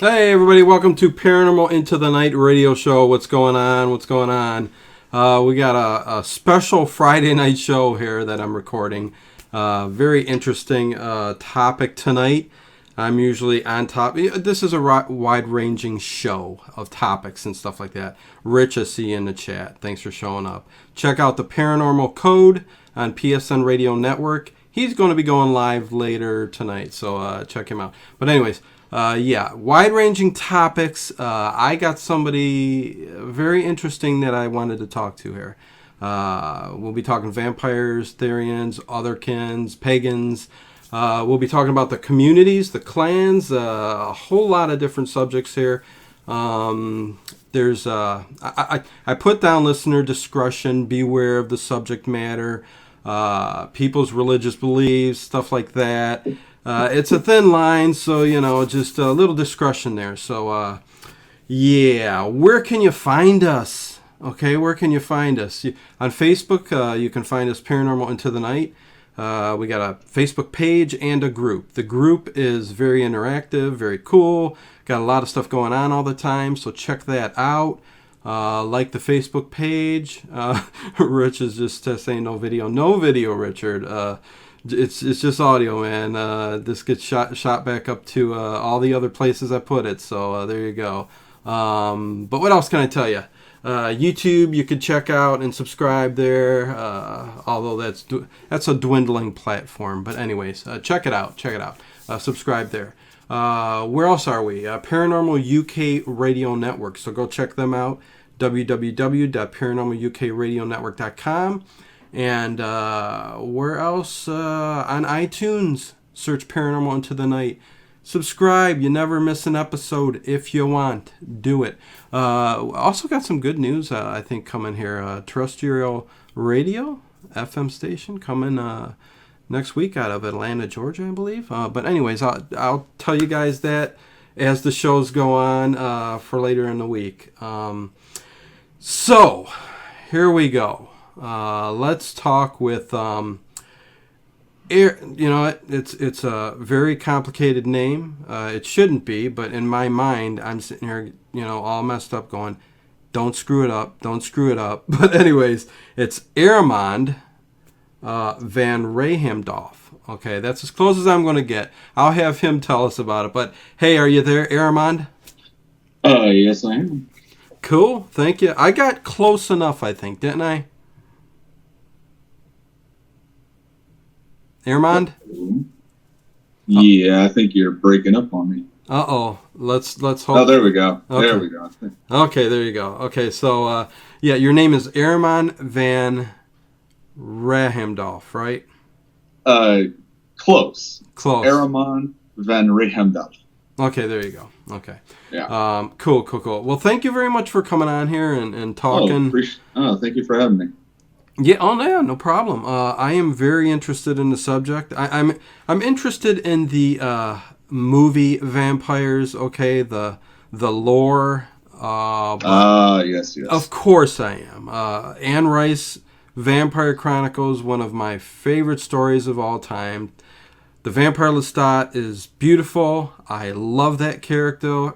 Hey everybody, welcome to Paranormal Into the Night radio show. What's going on? What's going on? We got a special Friday night show here that I'm recording. Very interesting topic tonight. I'm usually on top. This is a wide-ranging show of topics and stuff like that. Rich, I see you in the chat. Thanks for showing up. Check out the Paranormal Code on PSN Radio Network. He's going to be going live later tonight, so check him out. But anyways, wide-ranging topics. I got somebody very interesting that I wanted to talk to here. We'll be talking vampires, Therians, Otherkins, Pagans. We'll be talking about the communities, the clans, a whole lot of different subjects here. I put down listener discretion, beware of the subject matter, people's religious beliefs, stuff like that. It's a thin line, so, just a little discretion there. So, where can you find us? Okay, where can you find us? On Facebook, you can find us Paranormal Into the Night. We got a Facebook page and a group. The group is very interactive, very cool. Got a lot of stuff going on all the time, so check that out. Like the Facebook page. Rich is just saying no video. No video, Richard. It's just audio, man. This gets shot back up to all the other places I put it. So there you go. But what else can I tell you? YouTube, you could check out and subscribe there. Although that's a dwindling platform. But anyways, check it out. Subscribe there. Where else are we? Paranormal UK Radio Network. So go check them out. www.paranormalukradionetwork.com. And where else? On iTunes, search Paranormal Into the Night. Subscribe. You never miss an episode. If you want, do it. Also got some good news, I think, coming here. Terrestrial radio, FM station, coming next week out of Atlanta, Georgia, I believe. But anyways, I'll tell you guys that as the shows go on for later in the week. So, here we go. Let's talk with, it's a very complicated name. It shouldn't be, but in my mind, I'm sitting here, all messed up going, don't screw it up. But anyways, it's Armand van Rehemdorf. Okay, that's as close as I'm going to get. I'll have him tell us about it. But hey, are you there, Armand? Yes, I am. Cool, thank you. I got close enough, I think, didn't I? Armand? Yeah, I think you're breaking up on me. Uh-oh. Let's hold. Oh, there we go. Okay. There we go. Okay, there you go. Okay, so, your name is Armand van Rehemdorf, right? Close. Close. van Rehemdorf. Okay, there you go. Okay. Yeah. Cool. Well, thank you very much for coming on here and talking. Thank you for having me. Yeah, no problem. I am very interested in the subject. I'm interested in the movie vampires. Okay, the lore. Yes. Of course I am. Anne Rice, Vampire Chronicles, one of my favorite stories of all time. The Vampire Lestat is beautiful. I love that character.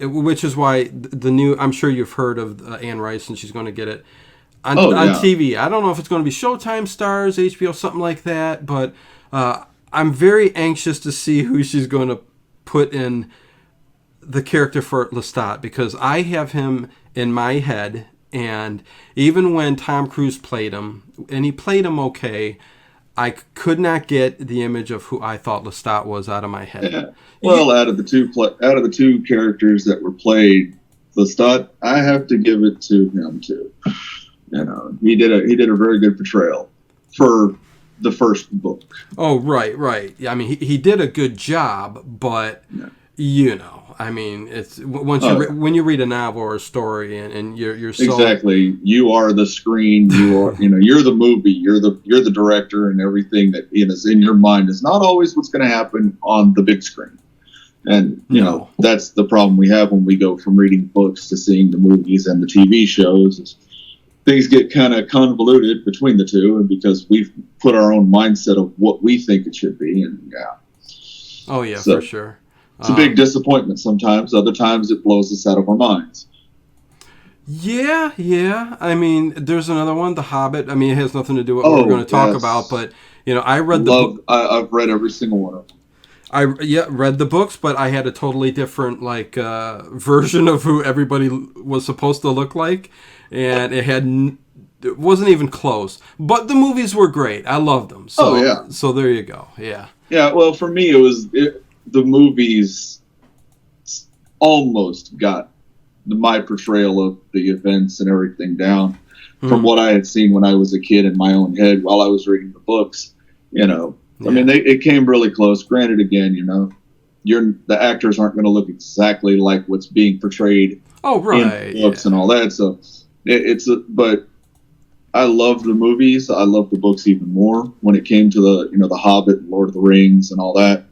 Which is why the new, I'm sure you've heard of Anne Rice, and she's going to get it on TV. I don't know if it's going to be Showtime, Stars, HBO, something like that, but I'm very anxious to see who she's going to put in the character for Lestat, because I have him in my head, and even when Tom Cruise played him, and he played him okay, I could not get the image of who I thought Lestat was out of my head. Yeah. Well, out of the two characters that were played, Lestat, I have to give it to him too. He did a very good portrayal for the first book. Oh, right. I mean, he did a good job, but it's when you read a novel or a story and you're so exactly, you are the screen, you're the movie, you're the director, and everything that is in your mind is not always what's going to happen on the big screen. And that's the problem we have when we go from reading books to seeing the movies and the TV shows. Is things get kind of convoluted between the two, and because we've put our own mindset of what we think it should be, and for sure. It's a big disappointment sometimes. Other times it blows us out of our minds. Yeah. I mean, there's another one, The Hobbit. I mean, it has nothing to do with what we're going to talk about, but I read the book. I've read every single one of them. I read the books, but I had a totally different version of who everybody was supposed to look like, and it wasn't even close. But the movies were great. I loved them. So, So there you go. Yeah. Yeah. Well, for me, the movies almost got my portrayal of the events and everything down from what I had seen when I was a kid in my own head while I was reading the books. I mean, it came really close. Granted, again, the actors aren't going to look exactly like what's being portrayed in the books and all that. So but I love the movies. I love the books even more when it came to the Hobbit, and Lord of the Rings, and all that.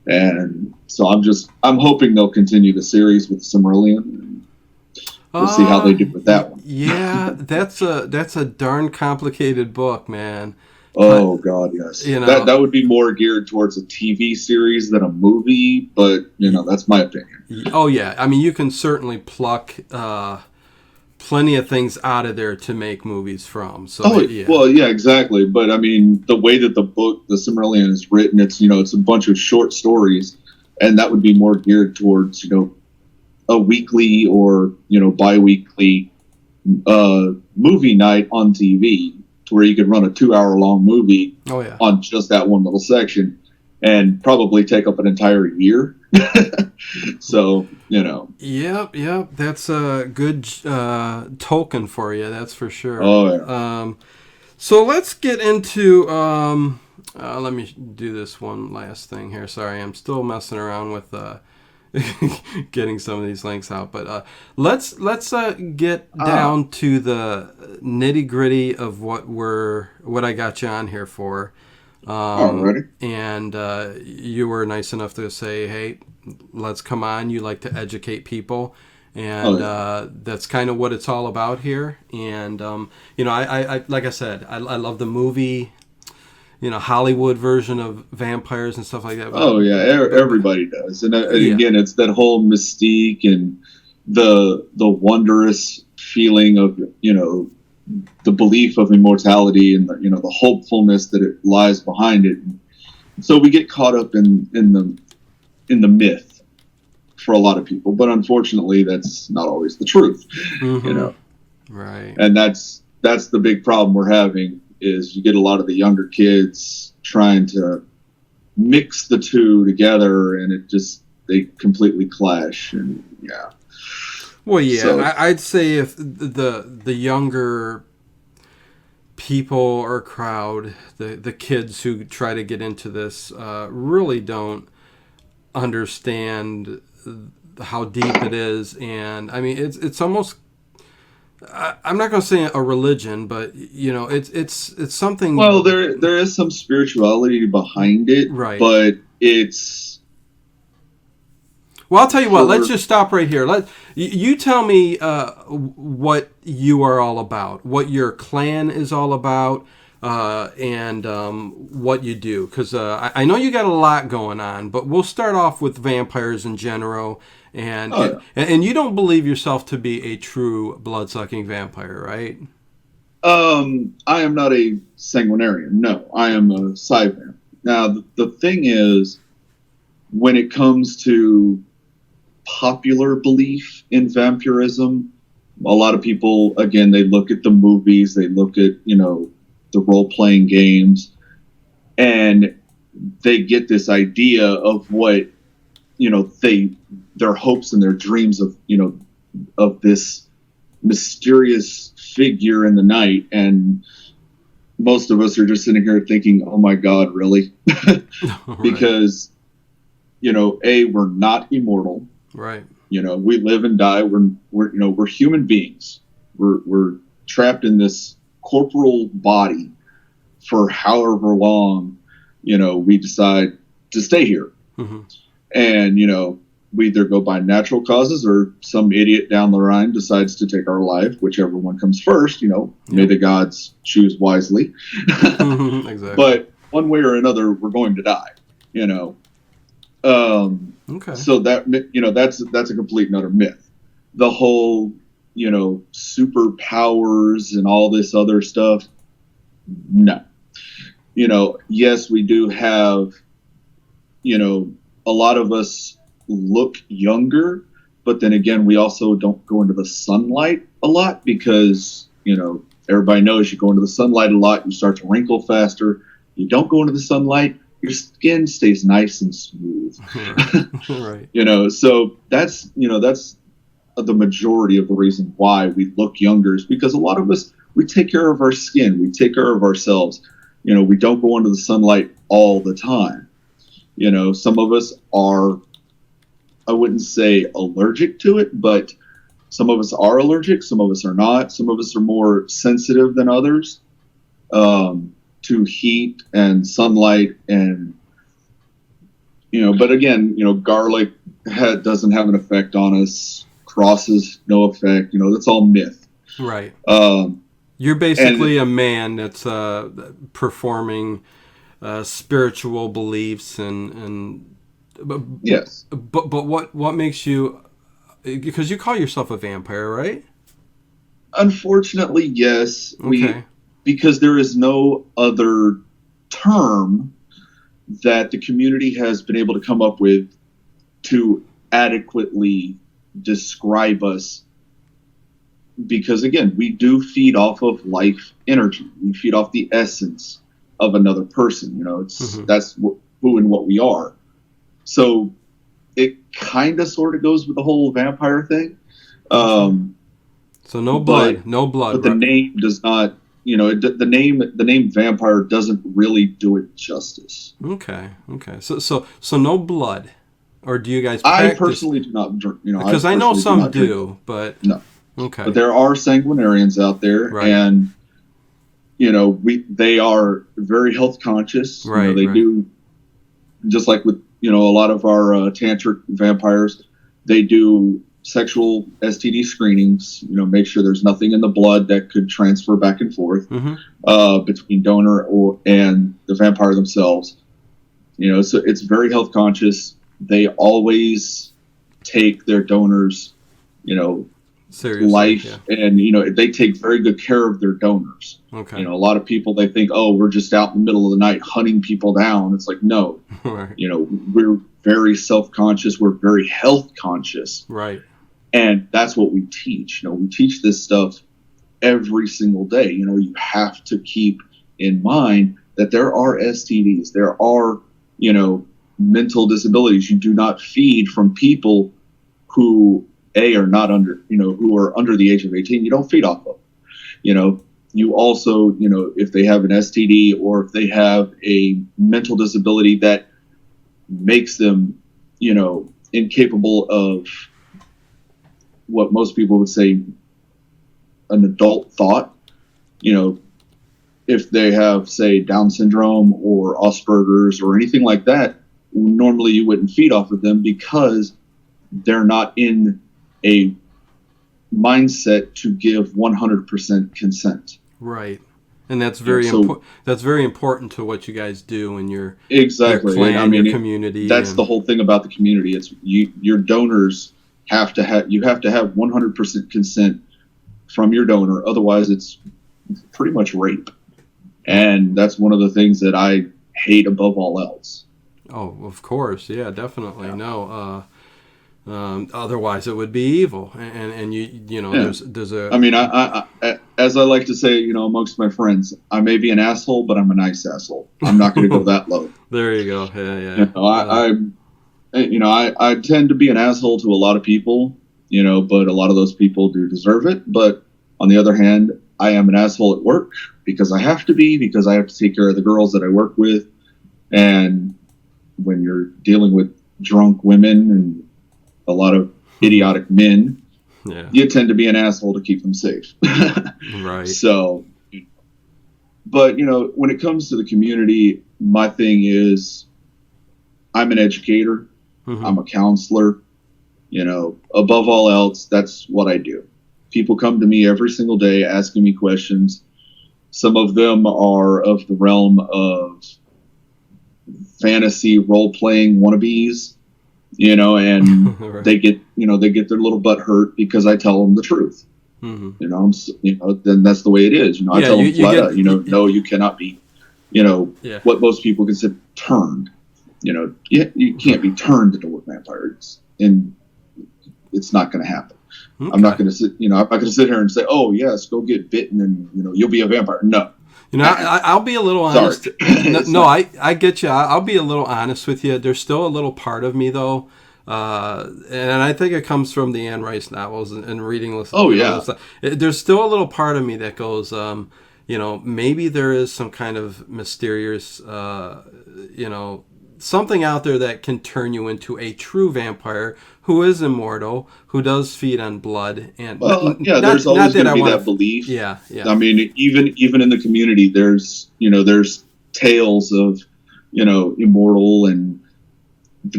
And so I'm hoping they'll continue the series with Silmarillion. We'll see how they do with that one. Yeah, that's a darn complicated book, man. Oh God, yes. That would be more geared towards a TV series than a movie, but that's my opinion. Oh yeah, I mean you can certainly pluck plenty of things out of there to make movies from. So well, yeah, exactly. But I mean, the way that the book, the Silmarillion, is written, it's a bunch of short stories, and that would be more geared towards a weekly or bi-weekly movie night on TV, to where you could run a 2-hour long movie on just that one little section, and probably take up an entire year. So Yep. That's a good token for you. That's for sure. Oh yeah. So let's get into. Let me do this one last thing here. Sorry, I'm still messing around with getting some of these links out, but let's get down to the nitty gritty of what I got you on here for. Alrighty. And you were nice enough to say, hey, let's come on. You like to educate people. And that's kind of what it's all about here. And, I like I said, I love the movie, Hollywood version of vampires and stuff like that. Oh, yeah. Everybody does. And again, it's that whole mystique and the wondrous feeling of, the belief of immortality and the hopefulness that it lies behind it. So we get caught up in the myth for a lot of people, but unfortunately that's not always the truth. Right. And that's the big problem we're having, is you get a lot of the younger kids trying to mix the two together, and they completely clash. And well, yeah, so, I'd say if the younger people or crowd, the kids who try to get into this, really don't understand how deep it is. And I mean, it's almost, I'm not going to say a religion, but it's something. Well, there is some spirituality behind it, right? But it's. Well, I'll tell you what. Let's just stop right here. You tell me what you are all about, what your clan is all about, and what you do. Because I know you got a lot going on, but we'll start off with vampires in general. And and you don't believe yourself to be a true blood-sucking vampire, right? I am not a sanguinarian. No, I am a Psyvamp. Now, the thing is, when it comes to popular belief in vampirism, a lot of people, again, they look at the movies, they look at, the role-playing games, and they get this idea of what, their hopes and their dreams of, of this mysterious figure in the night. And most of us are just sitting here thinking, oh my God, really? Right. Because, we're not immortal. Right. We live and die. We're human beings. We're trapped in this corporal body for however long, we decide to stay here. Mm-hmm. And, we either go by natural causes, or some idiot down the line decides to take our life, whichever one comes first. May the gods choose wisely. Exactly. But one way or another, we're going to die. Okay. So that, that's a complete and utter myth. The whole, superpowers and all this other stuff, no. Yes, we do have, a lot of us look younger, but then again, we also don't go into the sunlight a lot because, everybody knows you go into the sunlight a lot, you start to wrinkle faster. You don't go into the sunlight, your skin stays nice and smooth. Right. So that's the majority of the reason why we look younger is because a lot of us, we take care of our skin, we take care of ourselves. We don't go into the sunlight all the time. Some of us are, I wouldn't say allergic to it, but some of us are allergic, some of us are not. Some of us are more sensitive than others to heat and sunlight, and but again, garlic doesn't have an effect on us. Crosses, no effect. That's all myth. Right. You're basically a man that's performing spiritual beliefs and yes. But what makes you? Because you call yourself a vampire, right? Unfortunately, yes. Okay. Because there is no other term that the community has been able to come up with to adequately describe us. Because again, we do feed off of life energy. We feed off the essence of another person. That's who and what we are. So it kind of sort of goes with the whole vampire thing. So no blood, no blood. But the name does not, the name vampire doesn't really do it justice. Okay. So no blood, or do you guys practice? I personally do not drink. Because I know some do, but no. Okay. But there are sanguinarians out there, right. And they are very health conscious. Right. They do, just like with a lot of our tantric vampires, they do sexual STD screenings. Make sure there's nothing in the blood that could transfer back and forth between donor and the vampire themselves. So it's very health conscious. They always take their donors, seriously, life, yeah. And they take very good care of their donors. Okay. A lot of people, they think, oh, we're just out in the middle of the night hunting people down. It's like, no. Right. We're very self-conscious. We're very health conscious. Right. And that's what we teach. We teach this stuff every single day. You have to keep in mind that there are STDs. There are, mental disabilities. You do not feed from people who are not under, who are under the age of 18. You don't feed off of. You also, if they have an STD or if they have a mental disability that makes them, incapable of what most people would say an adult thought, if they have, say, Down syndrome or Asperger's or anything like that, normally you wouldn't feed off of them because they're not in a mindset to give 100% consent. Right. And that's very that's very important to what you guys do in your exactly. Your clan, your community. That's the whole thing about the community. It's your donors have to have 100% consent from your donor. Otherwise, it's pretty much rape. And that's one of the things that I hate above all else. Oh, of course, yeah, definitely. Yeah. No, otherwise it would be evil, and there's a. I mean, I as I like to say, amongst my friends, I may be an asshole, but I'm a nice asshole. I'm not going to go that low. There you go. Yeah. I tend to be an asshole to a lot of people, but a lot of those people do deserve it. But on the other hand, I am an asshole at work because I have to be, because I have to take care of the girls that I work with. And when you're dealing with drunk women and a lot of idiotic men, you tend to be an asshole to keep them safe. Right. So, but, when it comes to the community, my thing is I'm an educator. Mm-hmm. I'm a counselor. Above all else, that's what I do. People come to me every single day asking me questions. Some of them are of the realm of fantasy role-playing wannabes. and Right. they get their little butt hurt because I tell them the truth. Then that's the way it is. I Yeah, tell them flat out, no, you you cannot be, yeah. what most people consider turned. You can't be turned into a vampire, and it's not going to happen. Okay. I'm not going to sit, I'm not going to sit here and say, oh yes, go get bitten and you'll be a vampire. No. I'll be a little honest. No, I get you. I'll be a little honest with you. There's still a little part of me though, and I think it comes from the Anne Rice novels and reading this. Oh yeah. There's still a little part of me that goes, maybe there is some kind of mysterious, something out there that can turn you into a true vampire who is immortal, who does feed on blood, and there's always going to be that belief. Yeah. I mean, even in the community, there's tales of immortal and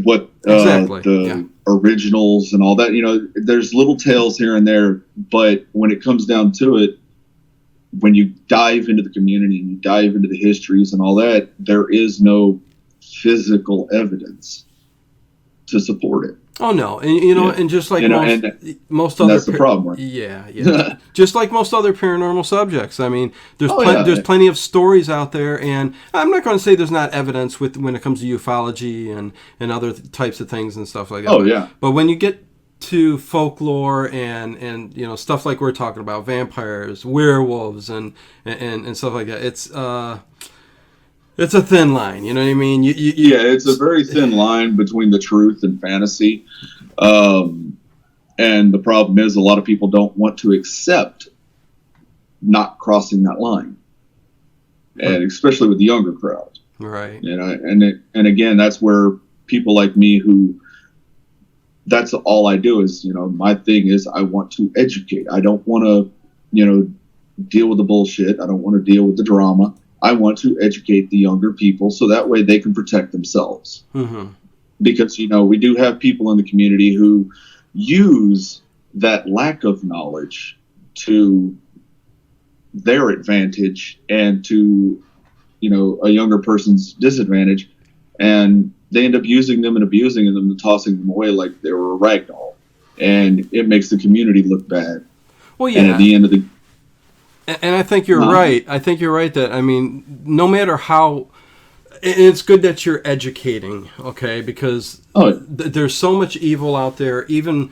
what the originals and all that. There's little tales here and there, but when it comes down to it, when you dive into the community and you dive into the histories and all that, there is no physical evidence to support it. Oh no, and and just like most other, that's the problem, right? Yeah. Just like most other paranormal subjects. I mean, there's plenty of stories out there, and I'm not going to say there's not evidence when it comes to ufology and other types of things and stuff like that. Oh yeah. But when you get to folklore and stuff like we're talking about, vampires, werewolves, and stuff like that, it's a thin line, you know what I mean? It's a very thin line between the truth and fantasy. And the problem is a lot of people don't want to accept not crossing that line. And especially with the younger crowd. Right. And again, that's where people like me that's all I do is, my thing is I want to educate. I don't want to, deal with the bullshit. I don't want to deal with the drama. I want to educate the younger people so that way they can protect themselves. Mm-hmm. Because, we do have people in the community who use that lack of knowledge to their advantage and to, a younger person's disadvantage. And they end up using them and abusing them and tossing them away like they were a rag doll. And it makes the community look bad. Well, yeah. And at the end of the And I think you're right. I think you're right that, no matter how, it's good that you're educating, okay? Because there's so much evil out there, even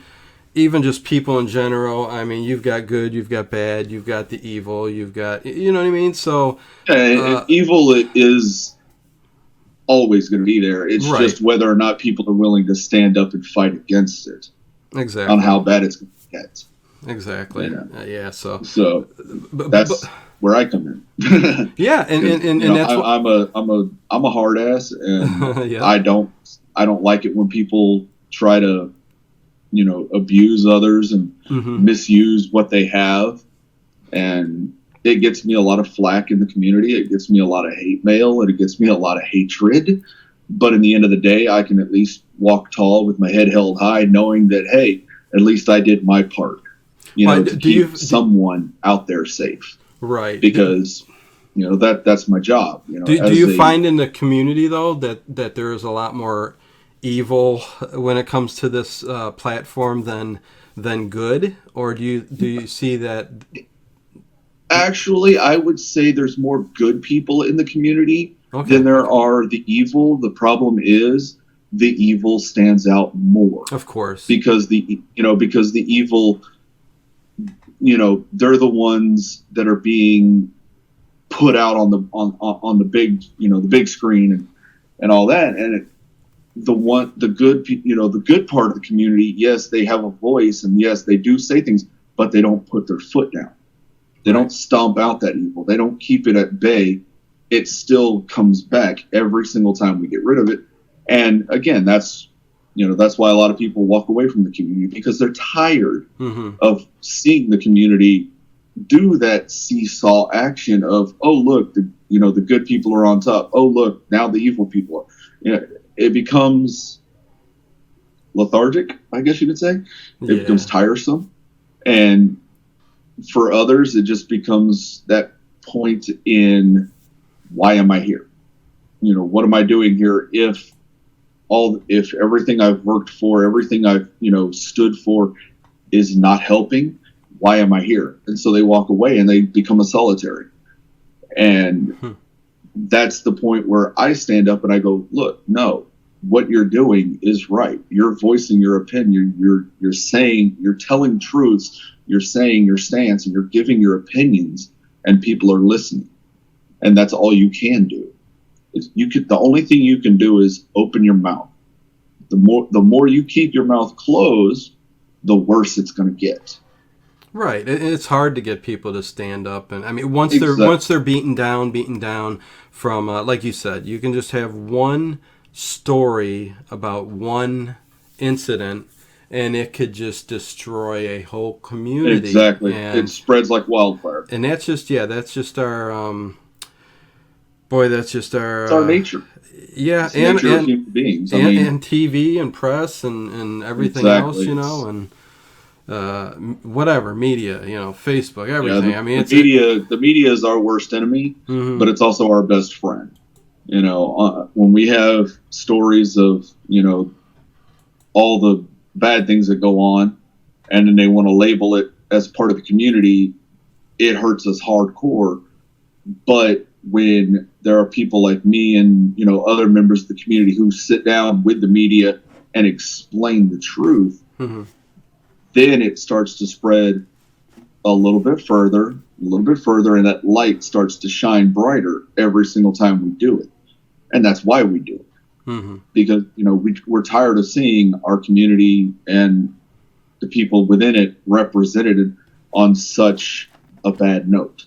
just people in general. I mean, you've got good, you've got bad, you've got the evil, you've got, you know what I mean? So evil is always going to be there. It's just whether or not people are willing to stand up and fight against it. Exactly. On how bad it's going to get. Exactly. So that's where I come in. Yeah, and that's I'm a hard ass, and yeah. I don't like it when people try to, abuse others and misuse what they have, and it gets me a lot of flack in the community. It gets me a lot of hate mail, and it gets me a lot of hatred. But in the end of the day, I can at least walk tall with my head held high, knowing that hey, at least I did my part. To keep someone out there safe. Right. Because, that's my job. Do you find in the community, though, that there is a lot more evil when it comes to this platform than good? Or do you see that? Actually, I would say there's more good people in the community than there are the evil. The problem is the evil stands out more. Of course. Because the evil... they're the ones that are being put out on the big, the big screen and all that. And the good part of the community, yes, they have a voice and yes, they do say things, but they don't put their foot down. They don't stomp out that evil. They don't keep it at bay. It still comes back every single time we get rid of it. And again, that's why a lot of people walk away from the community because they're tired of seeing the community do that seesaw action of, oh, look, the good people are on top. Oh, look, now the evil people are. It becomes lethargic, I guess you could say. It becomes tiresome. And for others, it just becomes that point in why am I here? What am I doing here if if everything I've worked for, everything I've, stood for is not helping, why am I here? And so they walk away and they become a solitary. And that's the point where I stand up and I go, look, no, what you're doing is right. You're voicing your opinion. You're saying, you're telling truths. You're saying your stance and you're giving your opinions, and people are listening. And that's all you can do. The only thing you can do is open your mouth. The more you keep your mouth closed, the worse it's going to get. Right. It's hard to get people to stand up, and I mean, once Exactly. they're beaten down from, like you said, you can just have one story about one incident, and it could just destroy a whole community. Exactly. And It spreads like wildfire. and that's just our that's just our It's our nature. yeah, It's the nature of human beings. and TV and press and everything Exactly. else, and whatever media, Facebook, everything. Yeah, I mean, the media is our worst enemy, but it's also our best friend. When we have stories of all the bad things that go on, and then they want to label it as part of the community, it hurts us hardcore. But when there are people like me and other members of the community who sit down with the media and explain the truth, then it starts to spread a little bit further, and that light starts to shine brighter every single time we do it. And that's why we do it. Because, we're tired of seeing our community and the people within it represented on such a bad note.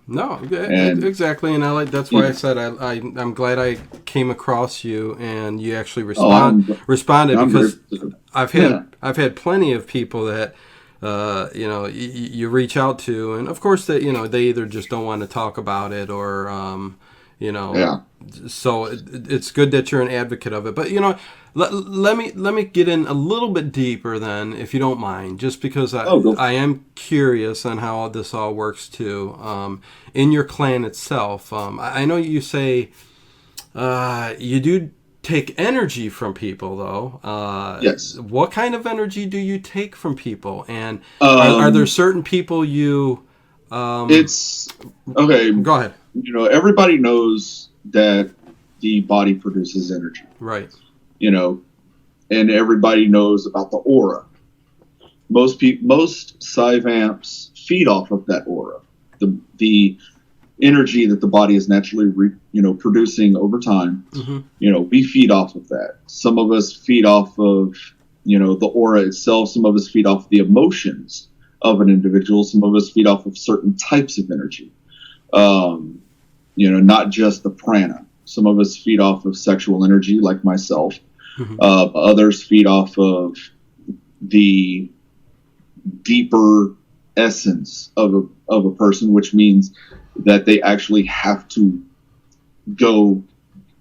No, exactly, and that's why I said I'm glad I came across you and you actually responded because I've had plenty of people that you reach out to, and of course that they either just don't want to talk about it or so it's good that you're an advocate of it. But let me get in a little bit deeper then, if you don't mind, just because I am curious on how this all works too. In your clan itself, I know you say you do take energy from people, though. Yes. What kind of energy do you take from people, and are there certain people you? It's okay. Go ahead. Everybody knows that the body produces energy. Right. And everybody knows about the aura. Most Psyvamps feed off of that aura, the energy that the body is naturally producing over time. We feed off of that. Some of us feed off of the aura itself. Some of us feed off the emotions of an individual. Some of us feed off of certain types of energy. Not just the prana. Some of us feed off of sexual energy, like myself. Others feed off of the deeper essence of a person, which means that they actually have to go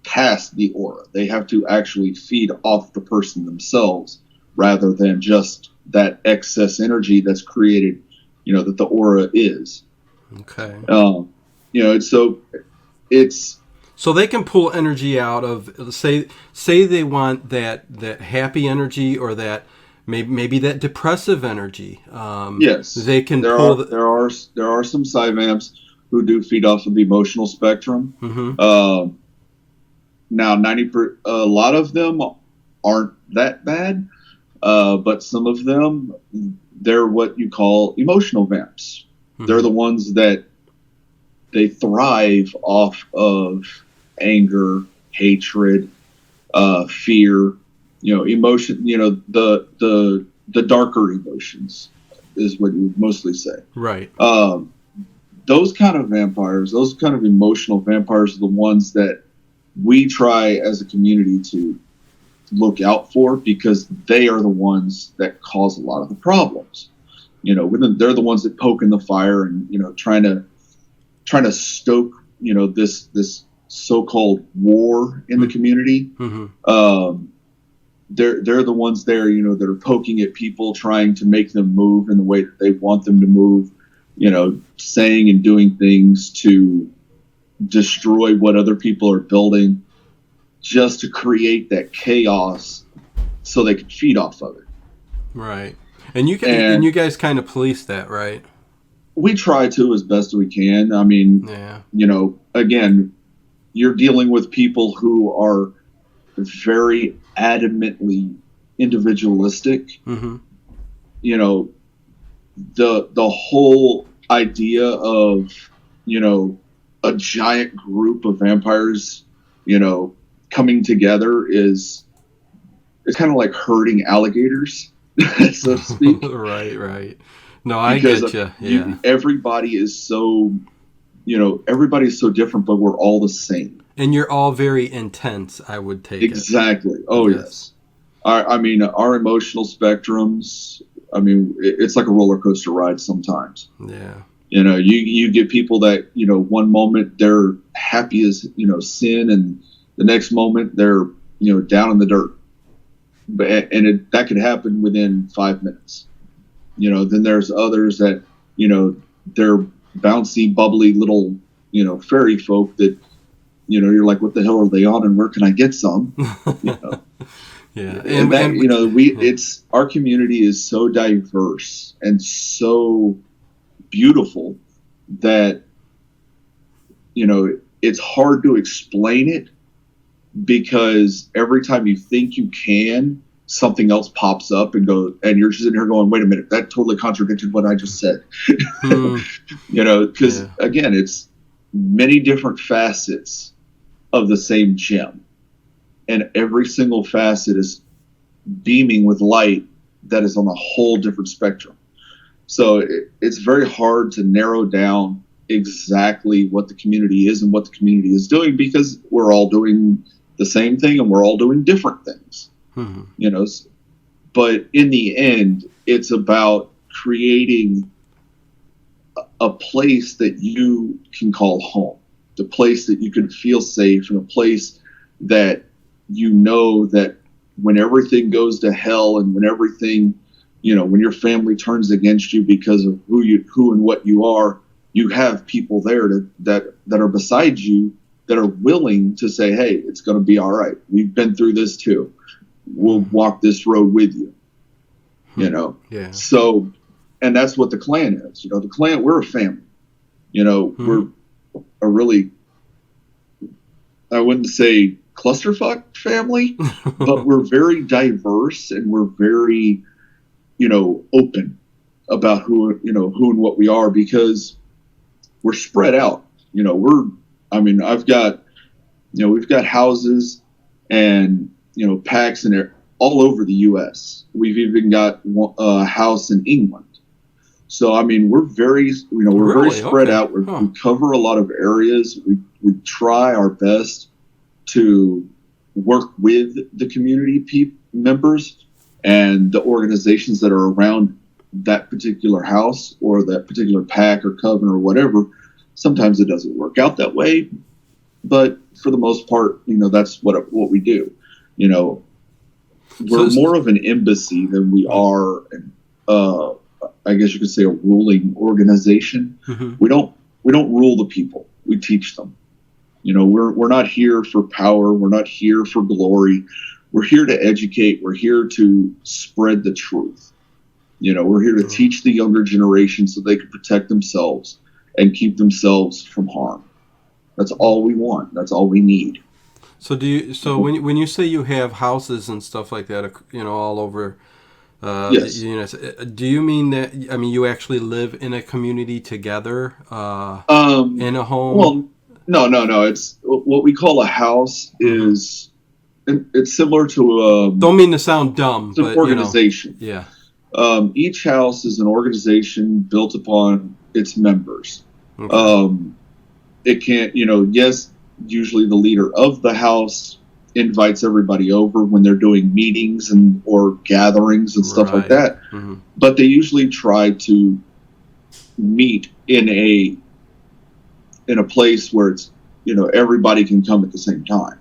past the aura. They have to actually feed off the person themselves rather than just that excess energy that's created, that the aura is. Okay. So they can pull energy out of, say they want that happy energy or that maybe that depressive energy. Yes, they can there pull. There are some Psyvamps who do feed off of the emotional spectrum. Now, a lot of them aren't that bad, but some of them, they're what you call emotional vamps. They're the ones that they thrive off of anger, hatred, fear, emotion, the darker emotions is what you would mostly say. Right. Those kind of vampires, those kind of emotional vampires are the ones that we try as a community to look out for, because they are the ones that cause a lot of the problems. They're the ones that poke in the fire and, trying to stoke, this so-called war in the community. They're the ones there, that are poking at people, trying to make them move in the way that they want them to move, saying and doing things to destroy what other people are building. just to create that chaos so they could feed off of it. Right. And you guys kind of police that, right? We try to as best we can. I mean, Yeah. Again, you're dealing with people who are very adamantly individualistic. Mm-hmm. The whole idea of, a giant group of vampires, coming together it's kind of like herding alligators, so to speak. Right. No, I get you. Yeah. Everybody is so, everybody's so different, but we're all the same. And you're all very intense, I would take Exactly. Oh, yes. Our emotional spectrums, it's like a roller coaster ride sometimes. Yeah. You get people that, one moment they're happy as, sin, and the next moment they're, down in the dirt. That could happen within 5 minutes. Then there's others that, they're bouncy, bubbly little, fairy folk that, you're like, what the hell are they on, and where can I get some? Yeah. It's our community is so diverse and so beautiful that, it's hard to explain it, because every time you think you can, something else pops up and you're just in here going, wait a minute, that totally contradicted what I just said. Because again, it's many different facets of the same gem, and every single facet is beaming with light that is on a whole different spectrum. So it's very hard to narrow down exactly what the community is and what the community is doing, because we're all doing the same thing and we're all doing different things. Mm-hmm. But in the end, it's about creating a place that you can call home, the place that you can feel safe, and a place that that when everything goes to hell, and when everything, when your family turns against you because of who and what you are, you have people there that are beside you, that are willing to say, hey, it's going to be all right. We've been through this too. We'll walk this road with you. Yeah. So, and that's what the clan is. The clan, we're a family. We're a really, I wouldn't say clusterfuck family, but we're very diverse, and we're very, open about who and what we are, because we're spread out. I've got, we've got houses and, packs all over the U.S. We've even got a house in England. So, we're very, very spread out. We cover a lot of areas. We try our best to work with the community members and the organizations that are around that particular house or that particular pack or coven or whatever. Sometimes it doesn't work out that way, but for the most part, that's what we do. We're more of an embassy than we are, I guess you could say, a ruling organization. Mm-hmm. We don't rule the people. We teach them. We're not here for power. We're not here for glory. We're here to educate. We're here to spread the truth. We're here to teach the younger generation so they can protect themselves and keep themselves from harm. That's all we want. That's all we need. So when you say you have houses and stuff like that, all over yes. the United States, do you mean that? You actually live in a community together, in a home? Well, no. It's what we call a house. Is it's similar to don't mean to sound dumb, but an organization. Yeah. Each house is an organization built upon its members. Okay. It can't, yes, usually the leader of the house invites everybody over when they're doing meetings or gatherings and stuff like that. Mm-hmm. But they usually try to meet in a place where it's, everybody can come at the same time.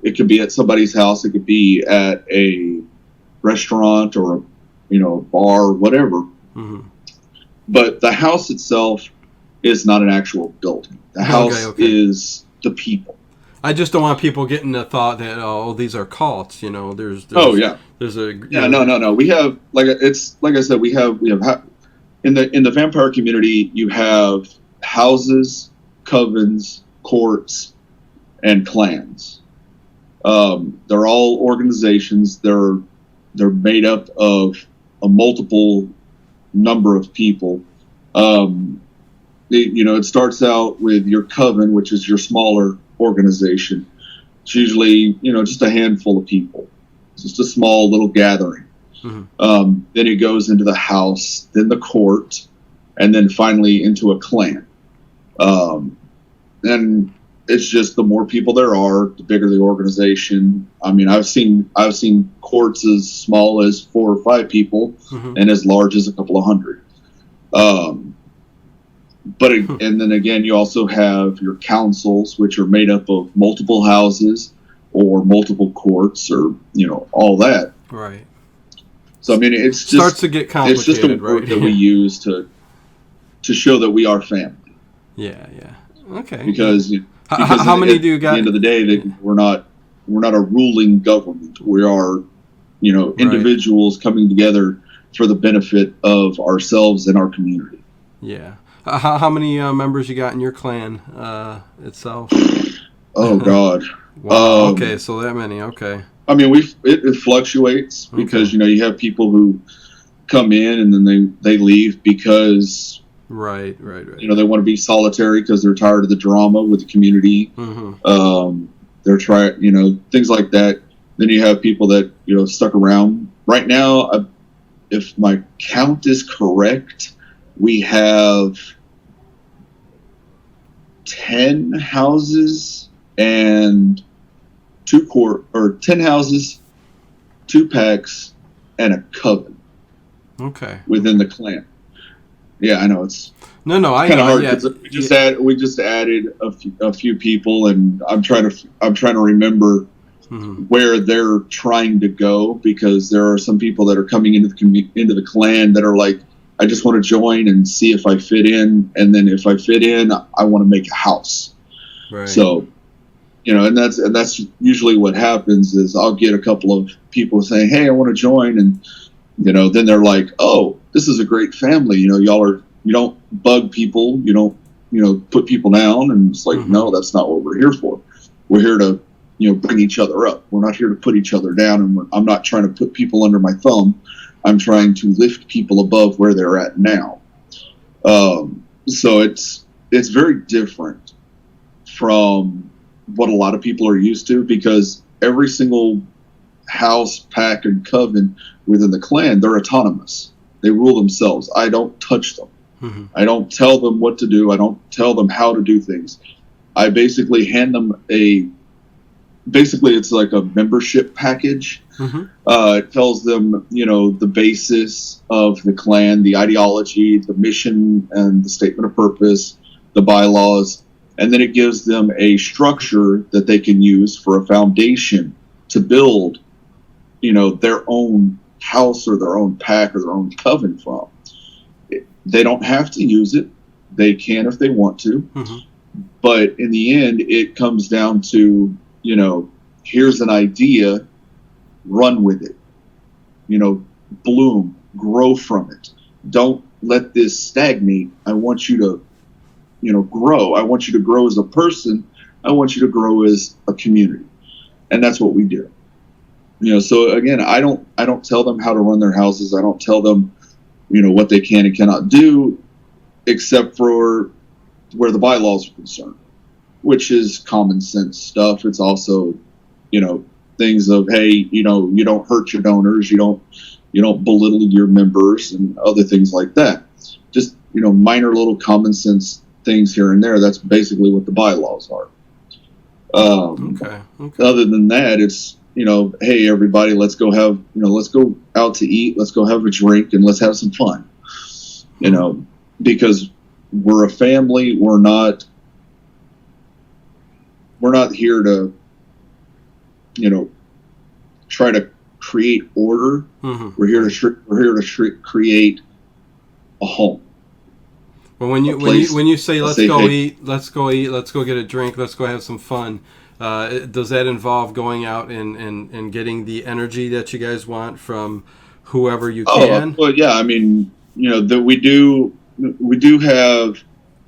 It could be at somebody's house. It could be at a restaurant or, a bar or whatever. Mm-hmm. But the house itself is not an actual building. The house is the people. Yeah. I just don't want people getting the thought that, oh, these are cults. You know, there's Oh yeah. there's a Yeah. No. We have like I said, we have in the vampire community, you have houses, covens, courts, and clans. They're all organizations. They're made up of a multiple number of people. It starts out with your coven, which is your smaller organization. It's usually, just a handful of people. It's just a small little gathering. Mm-hmm. Then it goes into the house, then the court, and then finally into a clan. And it's just the more people there are, the bigger the organization. I mean, I've seen courts as small as 4 or 5 people, Mm-hmm. and as large as a couple of hundred. And then again, you also have your councils, which are made up of multiple houses or multiple courts, or all that. Right. So I mean, it's just starts to get complicated. It's just a word that we use to show that we are family. Yeah. Okay. Because how many do you got? At the end of the day, that we're not a ruling government. We are, individuals coming together for the benefit of ourselves and our community. Yeah. How many members you got in your clan itself? Oh God. Wow. Okay, so that many. Okay. I mean, it fluctuates because you have people who come in and then they leave because right. They want to be solitary because they're tired of the drama with the community. Mm-hmm. They're trying, things like that. Then you have people that stuck around. Right now, if my count is correct, we have 10 houses and 10 houses, 2 packs, and a coven. Okay. Within the clan. Yeah, I know it's no. I kind of know. hard because we just added a few people, and I'm trying to remember where they're trying to go, because there are some people that are coming into the clan that are like, I just want to join and see if I fit in, and then if I fit in, I want to make a house. Right. So, and that's usually what happens is I'll get a couple of people saying, "Hey, I want to join," and then they're like, "Oh, this is a great family. You don't bug people. You don't put people down." And it's like, no, that's not what we're here for. We're here to bring each other up. We're not here to put each other down, and I'm not trying to put people under my thumb. I'm trying to lift people above where they're at now. So it's very different from what a lot of people are used to, because every single house, pack, and coven within the clan, they're autonomous. They rule themselves. I don't touch them. Mm-hmm. I don't tell them what to do. I don't tell them how to do things. I basically hand them it's like a membership package. Mm-hmm. It tells them, the basis of the clan, the ideology, the mission, and the statement of purpose, the bylaws, and then it gives them a structure that they can use for a foundation to build, their own house or their own pack or their own coven from. They don't have to use it. They can if they want to. Mm-hmm. But in the end, it comes down to, here's an idea, run with it, bloom, grow from it. Don't let this stagnate. I want you to, grow. I want you to grow as a person. I want you to grow as a community. And that's what we do. So again, I don't tell them how to run their houses. I don't tell them, what they can and cannot do, except for where the bylaws are concerned, which is common sense stuff. It's also, things of, hey, you don't hurt your donors, you don't belittle your members, and other things like that. Just, minor little common sense things here and there. That's basically what the bylaws are. Okay. Other than that, it's, hey, everybody, let's go out to eat, let's go have a drink, and let's have some fun. Because we're a family. We're not here to, try to create order. Mm-hmm. We're here to create a home. Well, when you say let's go eat, let's go get a drink, let's go have some fun, Does that involve going out and getting the energy that you guys want from whoever you can? Well, yeah. I mean, that we do have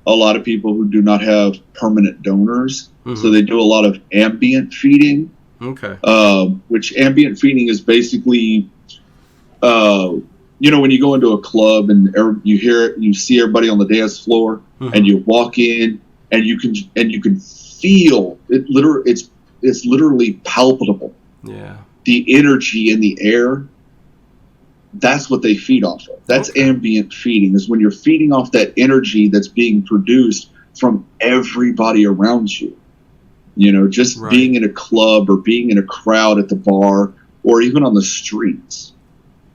a lot of people who do not have permanent donors, so they do a lot of ambient feeding. Okay. Which ambient feeding is basically, when you go into a club and you see everybody on the dance floor, and you walk in and you can feel it. It's literally palpable. Yeah. The energy in the air. That's what they feed off of. That's ambient feeding, is when you're feeding off that energy that's being produced from everybody around you. Just being in a club or being in a crowd at the bar or even on the streets.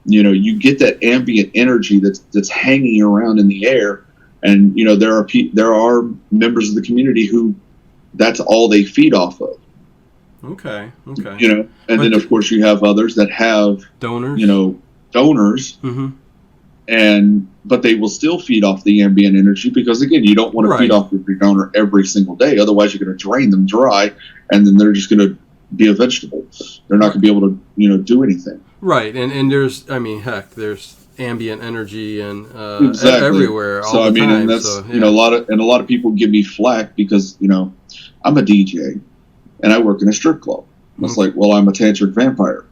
You get that ambient energy that's hanging around in the air, and there are members of the community who that's all they feed off of. Okay. Then of course you have others that have donors, but they will still feed off the ambient energy, because again, you don't want to feed off your donor every single day. Otherwise you're going to drain them dry, and then they're just going to be a vegetable. They're not going to be able to do anything. Right. And there's ambient energy and everywhere all the time. And that's a lot of people give me flack because I'm a DJ and I work in a strip club. It's like, well, I'm a tantric vampire.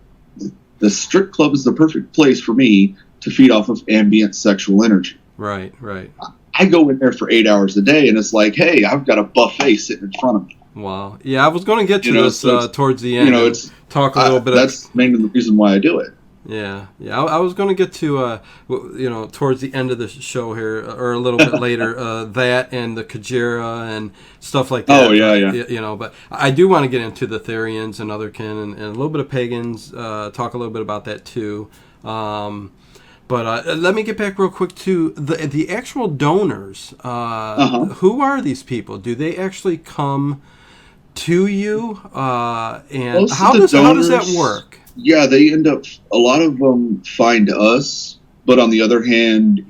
The strip club is the perfect place for me to feed off of ambient sexual energy. Right. I go in there for 8 hours a day, and it's like, hey, I've got a buffet sitting in front of me. Wow. Yeah, I was going to get to this towards the end. Talk a little bit. That's mainly the reason why I do it. Yeah. I was going to get to towards the end of the show here, or a little bit later, that and the Kajira and stuff like that. Oh yeah. But I do want to get into the Therians and Otherkin and a little bit of pagans. Talk a little bit about that too. But let me get back real quick to the actual donors. Who are these people? Do they actually come to you? And how does that work? Yeah, they end up. A lot of them find us, but on the other hand,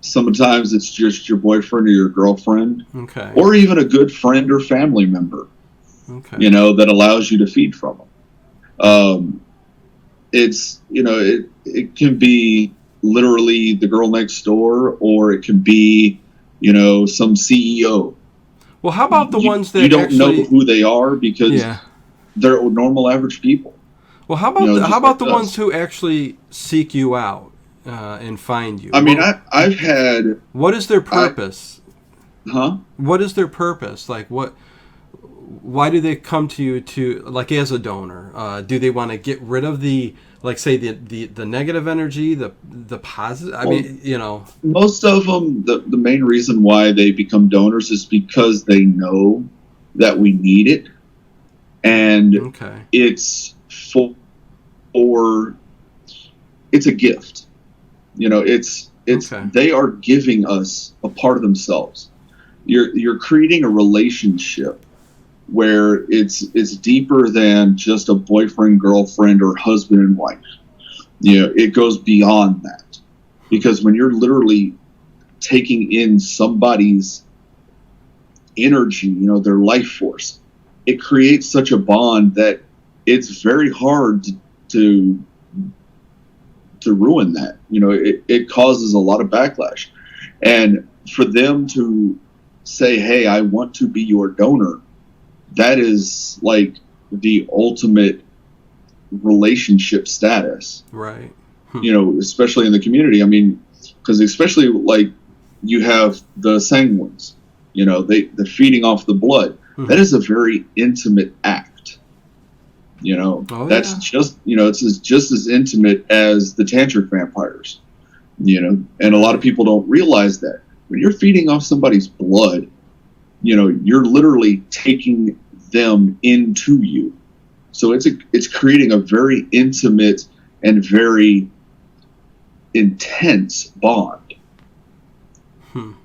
sometimes it's just your boyfriend or your girlfriend, or even a good friend or family member, that allows you to feed from them. It's it can be literally the girl next door, or it can be some CEO. Well, how about the ones that you don't know who they are, because they're normal average people. Well, how about the ones who actually seek you out and find you? I mean, I've had. What is their purpose? What is their purpose? Like what? Why do they come to you as a donor? Do they want to get rid of the negative energy, the positive? I mean, most of them. The main reason why they become donors is because they know that we need it, and it's it's a gift. They are giving us a part of themselves. You're creating a relationship where it's deeper than just a boyfriend, girlfriend, or husband and wife. It goes beyond that, because when you're literally taking in somebody's energy, their life force, it creates such a bond that it's very hard to ruin that. It causes a lot of backlash, and for them to say, hey, I want to be your donor, that is like the ultimate relationship status, right? Especially in the community. I mean, because especially like you have the sanguines, the feeding off the blood. That is a very intimate act. That's just it's just as intimate as the tantric vampires. And a lot of people don't realize that when you're feeding off somebody's blood, you're literally taking them into you. So it's creating a very intimate and very intense bond.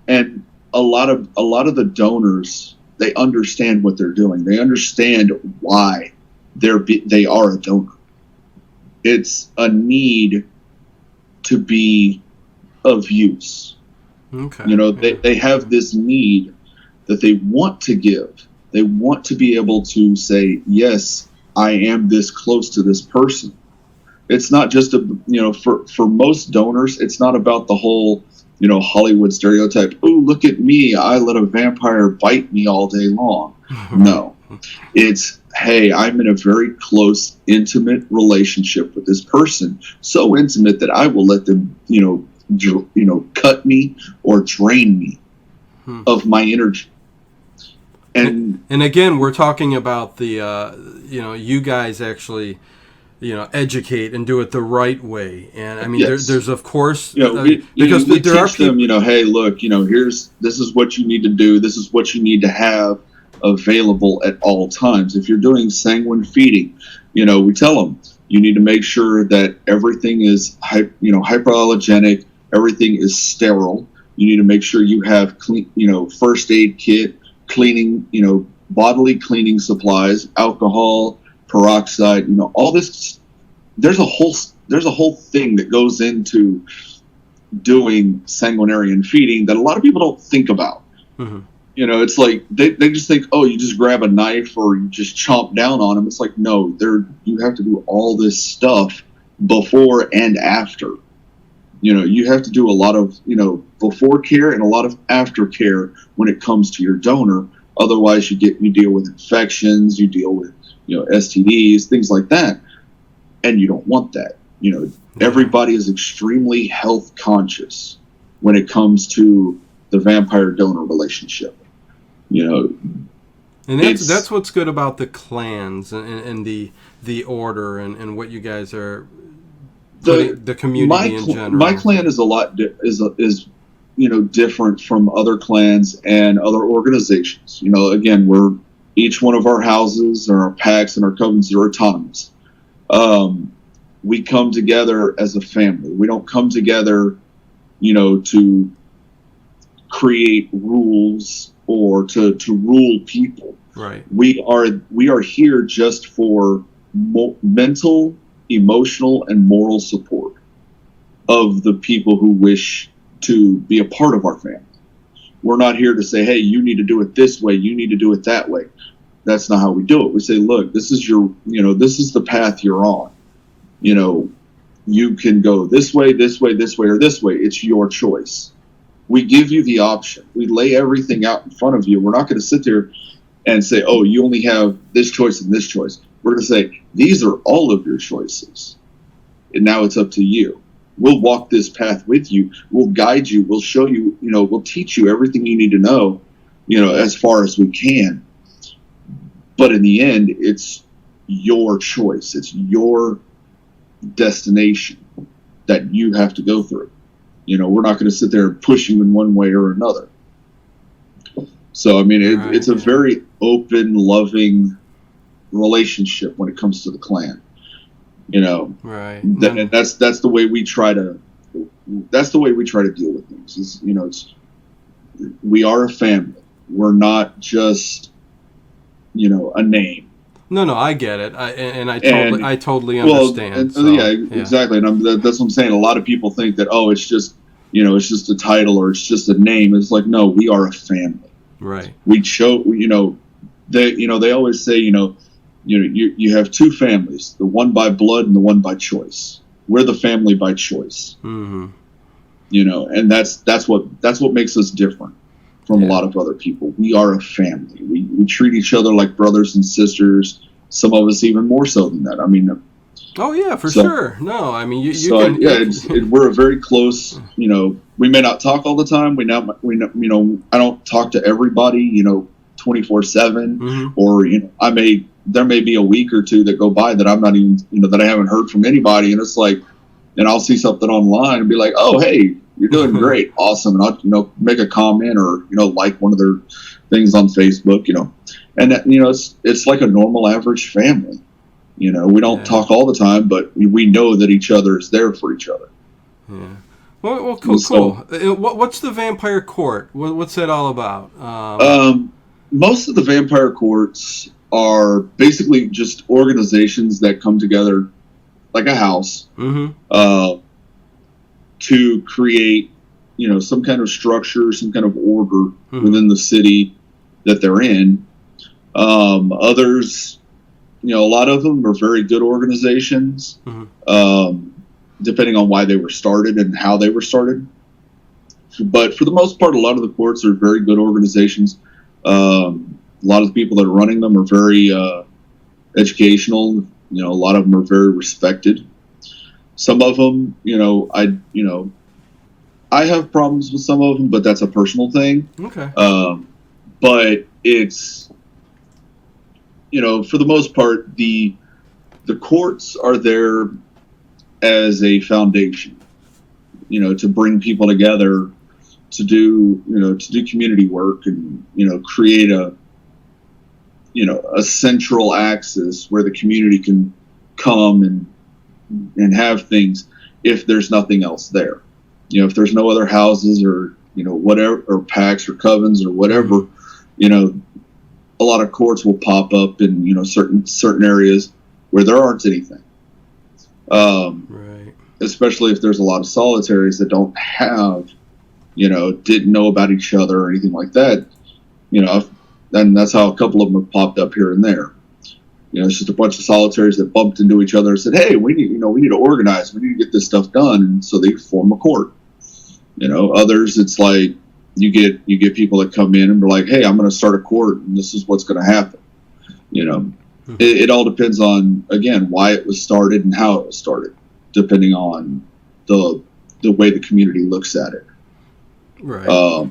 And a lot of the donors, they understand what they're doing. They understand why they are a donor. It's a need to be of use. They have this need that they want to give, They want to be able to say, yes, I am this close to this person. It's not just for most donors, it's not about the whole, Hollywood stereotype. Oh, look at me. I let a vampire bite me all day long. No, it's, hey, I'm in a very close, intimate relationship with this person. So intimate that I will let them, cut me or drain me of my energy. And again, we're talking about the, you guys actually, educate and do it the right way. And I mean, yes. there's of course, we teach them, hey, look, this is what you need to do. This is what you need to have available at all times. If you're doing sanguine feeding, we tell them you need to make sure that everything is, hypoallergenic. Everything is sterile. You need to make sure you have clean, first aid kit, cleaning, bodily cleaning supplies, alcohol, peroxide, all this. There's a whole thing that goes into doing sanguinarian feeding that a lot of people don't think about. Mm-hmm. It's like they just think, oh, you just grab a knife or you just chomp down on them. It's like, no, you have to do all this stuff before and after. You have to do a lot of, before care and a lot of after care when it comes to your donor. Otherwise, you deal with infections, you deal with, STDs, things like that. And you don't want that. Everybody is extremely health conscious when it comes to the vampire donor relationship. And that's what's good about the clans and the order and what you guys are, the community in general. My clan is a lot is different from other clans and other organizations. Again, each one of our houses or our packs and our covens are autonomous. We come together as a family. We don't come together, to create rules or to rule people. Right. We are here just for mental, emotional, and moral support of the people who wish to be a part of our family. We're not here to say, hey, you need to do it this way, you need to do it that way. That's not how we do it. We say, look, this is this is the path you're on. You can go this way, this way, this way, or this way. It's your choice. We give you the option. We lay everything out in front of you. We're not going to sit there and say, oh, you only have this choice and this choice. We're going to say, these are all of your choices. And now it's up to you. We'll walk this path with you. We'll guide you. We'll show you, we'll teach you everything you need to know, as far as we can. But in the end, it's your choice. It's your destination that you have to go through. We're not going to sit there and push you in one way or another. So, I mean, it's a very open, loving relationship when it comes to the clan. Right. And that's the way we try to. That's the way we try to deal with things. We are a family. We're not just, a name. No, I get it. I totally understand. Exactly. And that's what I'm saying. A lot of people think that, oh, it's just, it's just a title or it's just a name. It's like, no, we are a family. Right. We show, they always say, you have two families, the one by blood and the one by choice. We're the family by choice. Mm-hmm. And that's what makes us different from a lot of other people. We are a family. We treat each other like brothers and sisters. Some of us even more so than that. I mean, oh yeah, for sure. No, I mean we're a very close. We may not talk all the time. I don't talk to everybody. 24/7, mm-hmm. Or there may be a week or two that go by that I'm not even that I haven't heard from anybody, and it's like, and I'll see something online and be like, oh hey, you're doing great, awesome, and I'll make a comment or like one of their things on Facebook, and that, it's like a normal average family. We don't talk all the time, but we know that each other is there for each other. Yeah. Well, cool. What's the Vampire Court? What's that all about? Most of the Vampire Courts are basically just organizations that come together like a house, mm-hmm. To create, some kind of structure, some kind of order mm-hmm. within the city that they're in. Others, a lot of them are very good organizations, depending on why they were started and how they were started. But for the most part, a lot of the courts are very good organizations. A lot of the people that are running them are very educational. A lot of them are very respected. Some of them, I have problems with some of them, but that's a personal thing. Okay. But it's, for the most part, the courts are there as a foundation, to bring people together, to do community work, and create a central axis where the community can come and have things if there's nothing else there. If there's no other houses or whatever, or packs or covens or whatever, a lot of courts will pop up in certain areas where there aren't anything. Right. Especially if there's a lot of solitaries that don't have, didn't know about each other or anything like that. And that's how a couple of them have popped up here and there. It's just a bunch of solitaries that bumped into each other and said, "Hey, we need to organize. We need to get this stuff done." And so they form a court. Others, it's like you get people that come in and they're like, "Hey, I'm going to start a court, and this is what's going to happen." It all depends on, again, why it was started and how it was started, depending on the way the community looks at it. Right.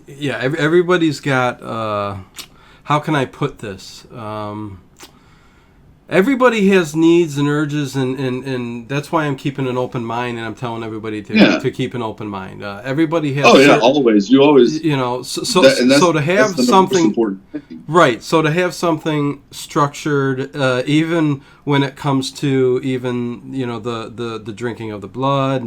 Everybody's got. How can I put this? Everybody has needs and urges, and that's why I'm keeping an open mind, and I'm telling everybody to keep an open mind. Everybody has. Oh yeah, always. You always. So to have something. Right. So to have something structured, even when it comes to the drinking of the blood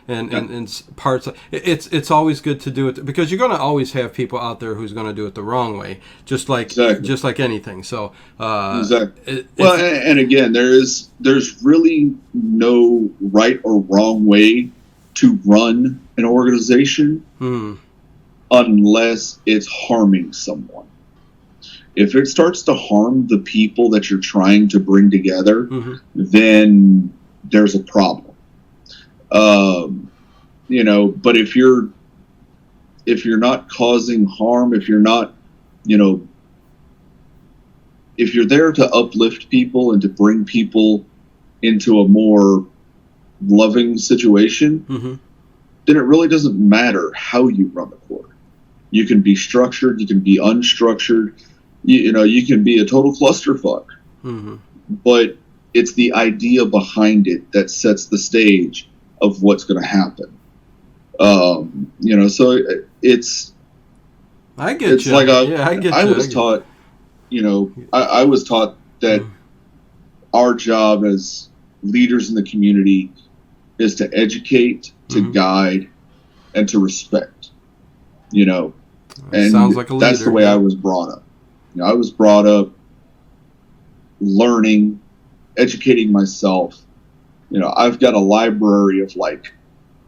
and parts, it's always good to do it, because you're going to always have people out there who's going to do it the wrong way, just like anything. So exactly. And again, there's really no right or wrong way to run an organization unless it's harming someone. If it starts to harm the people that you're trying to bring together, then there's a problem. But if you're not causing harm, if you're not, if you're there to uplift people and to bring people into a more loving situation, then it really doesn't matter how you run the court. You can be structured, you can be unstructured, you can be a total clusterfuck. But it's the idea behind it that sets the stage of what's going to happen. So it's. I get it's you. like I get I you. was taught. I was taught that our job as leaders in the community is to educate, to guide, and to respect. And sounds like a leader. That's the way I was brought up. I was brought up learning, educating myself. I've got a library of like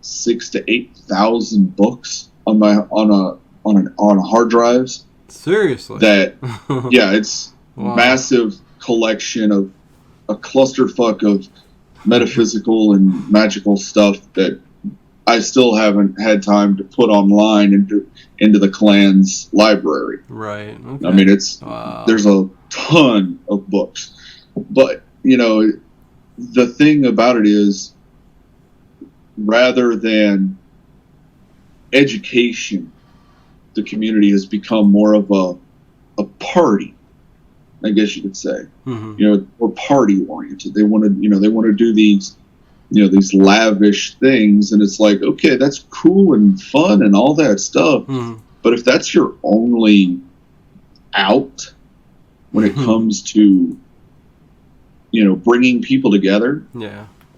6,000 to 8,000 books on a hard drives. Seriously? That it's massive collection of a clusterfuck of metaphysical and magical stuff that I still haven't had time to put online into the clan's library. Right. Okay. I mean, there's a ton of books, but the thing about it is, rather than education, the community has become more of a party, I guess you could say. Or party oriented. They want to do these lavish things, and it's like, okay, that's cool and fun and all that stuff, but if that's your only out when it comes to bringing people together,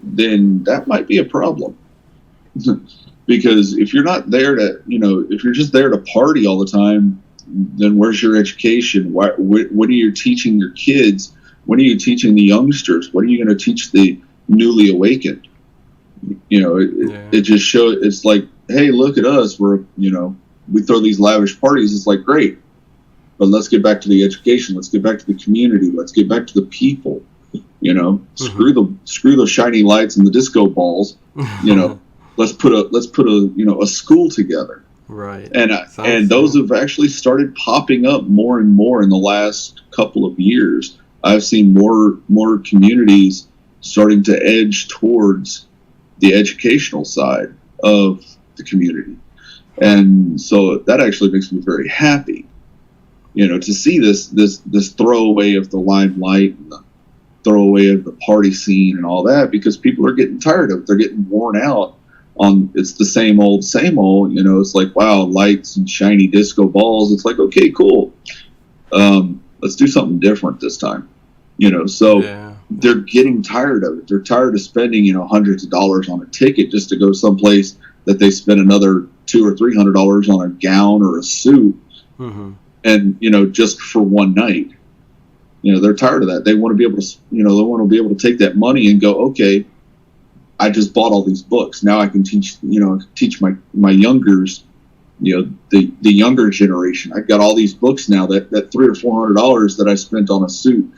then that might be a problem. Because if you're not there to, if you're just there to party all the time, then where's your education? What are you teaching your kids? What are you teaching the youngsters? What are you going to teach the newly awakened? It just shows. It's like, hey, look at us. We're, we throw these lavish parties. It's like, great. but let's get back to the education. Let's get back to the community. Let's get back to the people. You know, screw the shiny lights and the disco balls. You know, let's put a you know, a school together. Right. And those have actually started popping up more and more in the last couple of years. I've seen more communities starting to edge towards the educational side of the community. And so that actually makes me very happy, you know, to see this throwaway of the limelight and the throwaway of the party scene and all that, because people are getting tired of it. They're getting worn out on, it's the same old, you know. It's like, wow, lights and shiny disco balls. It's like, okay, cool. Let's do something different this time, you know. So they're getting tired of it. They're tired of spending, you know, hundreds of dollars on a ticket just to go someplace that they spend another $200 or $300 on a gown or a suit, and, you know, just for one night. You know, they're tired of that. They want to be able to, you know, they want to be able to take that money and go, okay, I just bought all these books. Now I can teach, you know, my youngers, you know, the younger generation. I've got all these books now that $300 or $400 that I spent on a suit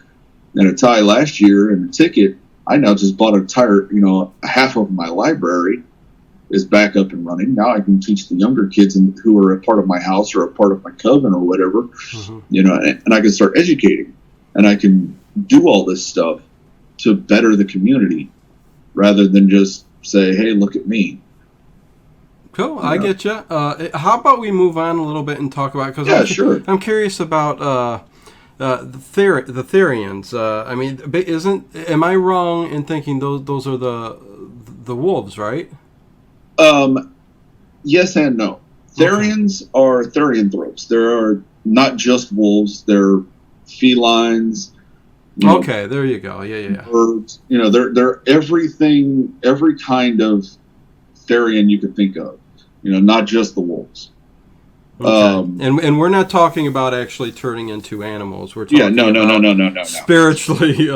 and a tie last year and a ticket, I now just bought an entire, you know, half of my library is back up and running. Now I can teach the younger kids who are a part of my house or a part of my coven or whatever, you know, and I can start educating, and I can do all this stuff to better the community rather than just say, hey, look at me. Cool, I get you. How about we move on a little bit and talk about, because sure. I'm curious about the Therians. I mean, am I wrong in thinking those are the wolves, right? Yes and no. Therians are therianthropes. There are not just wolves. They're felines. Okay, there you go. Yeah. Birds. You know, they're everything, every kind of Therian you could think of. You know, not just the wolves. Okay. And we're not talking about actually turning into animals. We're talking no. Spiritually.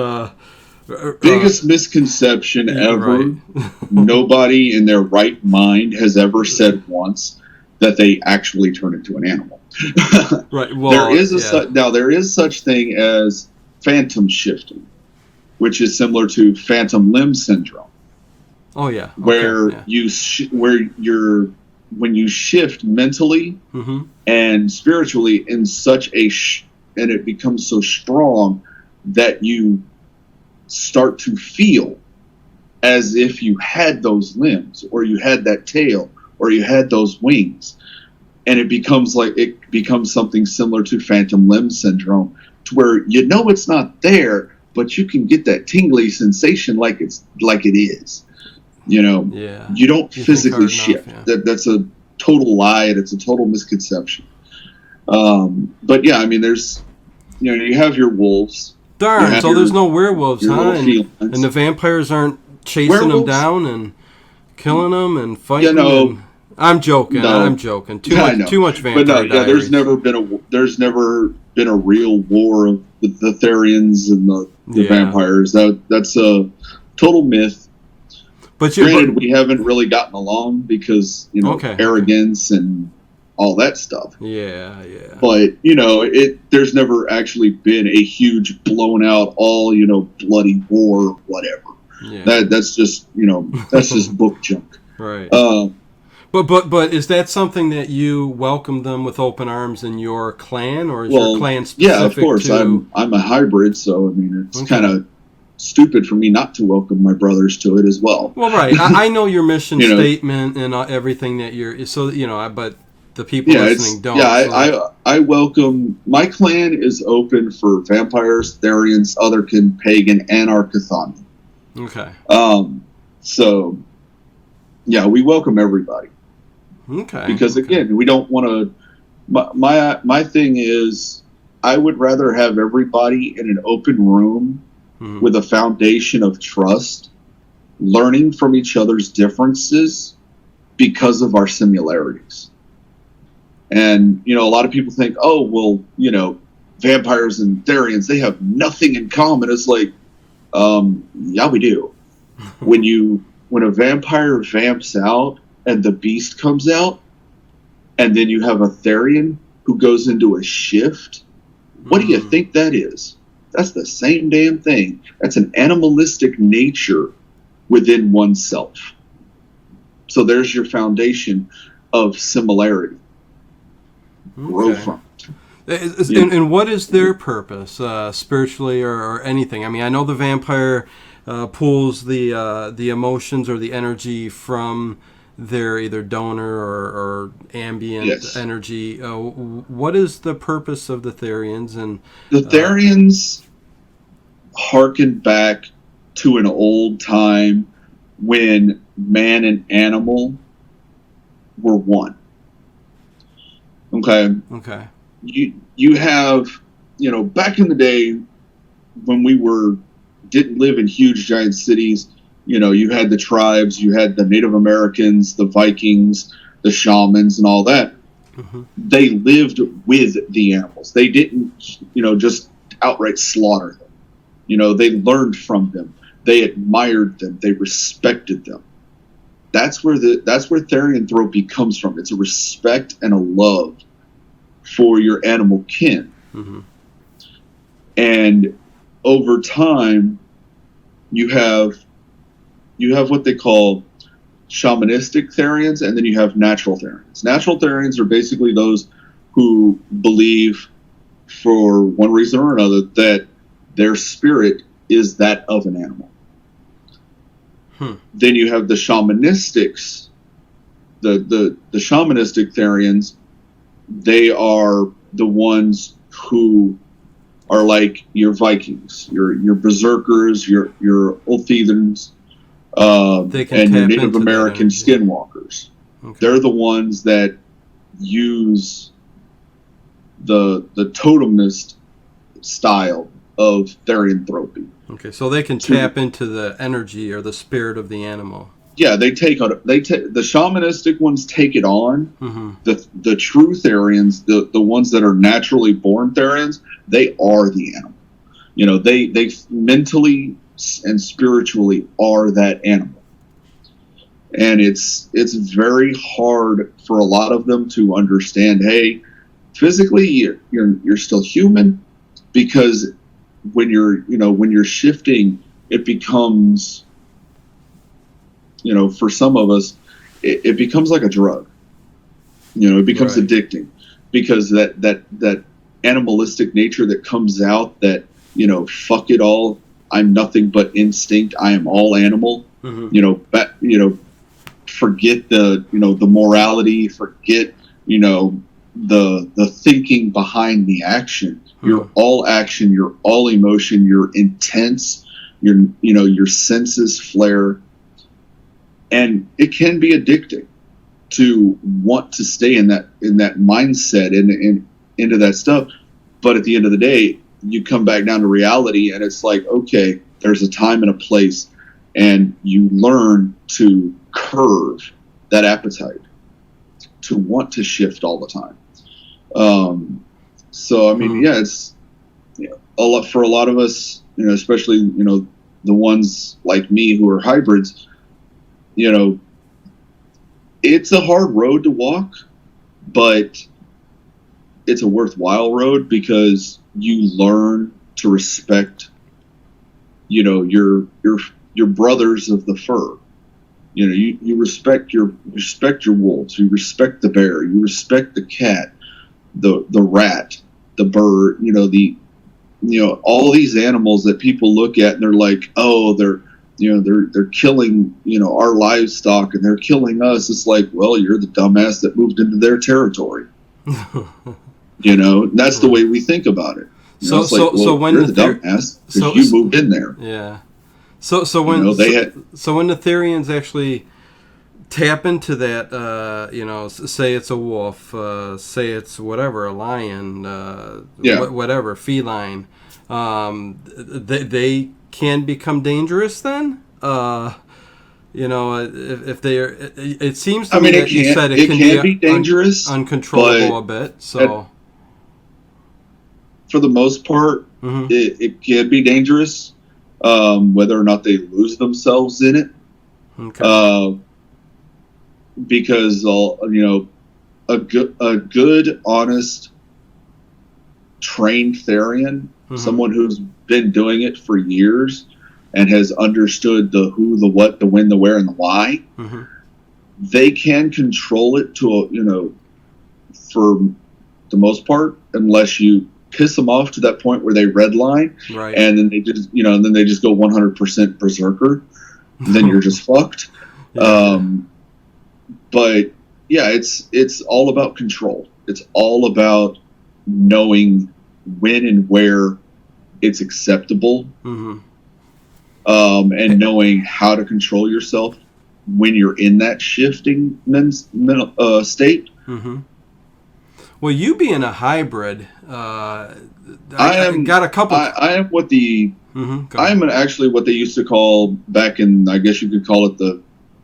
Biggest misconception ever. Right. Nobody in their right mind has ever said once that they actually turn into an animal. Right. Well, there is such thing as phantom shifting, which is similar to phantom limb syndrome. Oh yeah. Where when you shift mentally and spiritually in such and it becomes so strong that you start to feel as if you had those limbs, or you had that tail, or you had those wings, and it becomes something similar to phantom limb syndrome, to where you know it's not there, but you can get that tingly sensation like it is. You know, you don't physically shift. That's a total lie, and it's a total misconception. But yeah, I mean, there's, you know, you have your wolves. Darn, so there's no werewolves, huh? And the vampires aren't chasing them down and killing them and fighting them. I'm joking. No. I'm joking. Too much vampire. But no, there's never been a real war of the Therians and the vampires. That's a total myth. But granted, we haven't really gotten along because, you know, arrogance and all that stuff. Yeah. But, you know, there's never actually been a huge blown out, all, you know, bloody war or whatever. Yeah. That's just, you know, that's just book junk. Right. But is that something that you welcome them with open arms in your clan, or is your clan specific? Yeah, of course. I'm a hybrid, so I mean, it's kind of stupid for me not to welcome my brothers to it as well. Well, right. I know your mission statement and everything that you're. So you know, but the people listening don't. Yeah, I welcome. My clan is open for vampires, Therians, Otherkins, Pagan, and Arcathani. Okay. So, yeah, we welcome everybody. Okay. Because again, we don't want to. My thing is, I would rather have everybody in an open room with a foundation of trust, learning from each other's differences because of our similarities. And, you know, a lot of people think, oh, well, you know, vampires and Therians, they have nothing in common. It's like, yeah, we do. When a vampire vamps out and the beast comes out, and then you have a Therian who goes into a shift What do you think that is? That's the same damn thing. That's an animalistic nature within oneself. So there's your foundation of similarity. Grow from it. And what is their purpose, spiritually or anything? I mean, I know the vampire pulls the emotions or the energy from their either donor or ambient energy. What is the purpose of the Therians? And the Therians harken back to an old time when man and animal were one. Okay. You have, back in the day when we didn't live in huge giant cities, you had the tribes, you had the Native Americans, the Vikings, the shamans, and all that. Mm-hmm. They lived with the animals. They didn't, just outright slaughter them. They learned from them. They admired them. They respected them. That's where Therianthropy comes from. It's a respect and a love for your animal kin. Mm-hmm. And over time, you have what they call shamanistic Therians, and then you have natural Therians. Natural Therians are basically those who believe, for one reason or another, that their spirit is that of an animal. Then you have the shamanistics, the shamanistic Therians. They are the ones who are like your Vikings, your berserkers, your Ulthethans, and your Native American skinwalkers. Okay. They're the ones that use the totemist style of Therianthropy. Okay, so they can tap into the energy or the spirit of the animal. Yeah, the shamanistic ones take it on. Mm-hmm. The true Therians, the ones that are naturally born Therians, they are the animal. They mentally and spiritually are that animal. And it's very hard for a lot of them to understand, hey, physically you're still human, because when you're shifting, it becomes, for some of us, it becomes like a drug. It becomes addicting, because that animalistic nature that comes out, that, fuck it all, I'm nothing but instinct, I am all animal. Mm-hmm. Forget the morality, forget, the thinking behind the action. You're all action, you're all emotion, you're intense, your senses flare. And it can be addicting to want to stay in that mindset and into that stuff. But at the end of the day, you come back down to reality, and it's like, okay, there's a time and a place, and you learn to curve that appetite to want to shift all the time. So I mean, it's a lot for a lot of us, especially the ones like me who are hybrids. It's a hard road to walk, but it's a worthwhile road, because you learn to respect, your brothers of the fur. You respect your wolves, you respect the bear, you respect the cat, the rat, the bird, all these animals that people look at and they're like, oh, they're killing, our livestock, and they're killing us. It's like, well, you're the dumbass that moved into their territory. That's the way we think about it. So when you're the dumbass because you moved in there. Yeah. So when when the Therians actually tap into that, say it's a wolf, say it's whatever, a lion, whatever, feline, they can become dangerous then? If they are, it seems to me that you said it can be dangerous, uncontrollable a bit. So, for the most part, mm-hmm. it can be dangerous, whether or not they lose themselves in it. Okay. Because a good, honest trained Therian, someone who's been doing it for years and has understood the who, the what, the when, the where, and the why, they can control it to for the most part, unless you piss them off to that point where they redline, right, and then they just go 100% berserker. Then you're just fucked. Yeah. But yeah, it's all about control. It's all about knowing when and where it's acceptable, and knowing how to control yourself when you're in that shifting mental state. Well, you being a hybrid, I got a couple. I am what the. I am actually what they used to call back in. I guess you could call it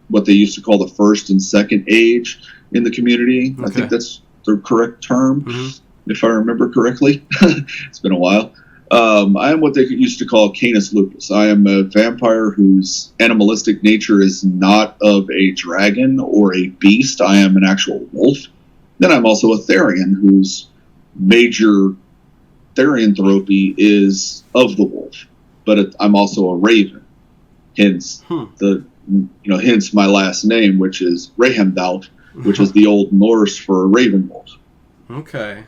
what they used to call the first and second age in the community. Okay. I think that's the correct term, if I remember correctly. It's been a while. I am what they used to call Canis lupus. I am a vampire whose animalistic nature is not of a dragon or a beast. I am an actual wolf. Then I'm also a Therian whose major therianthropy is of the wolf, but I'm also a raven. Hence hence my last name, which is Rahemdalt, which is the Old Norse for raven wolf. Okay,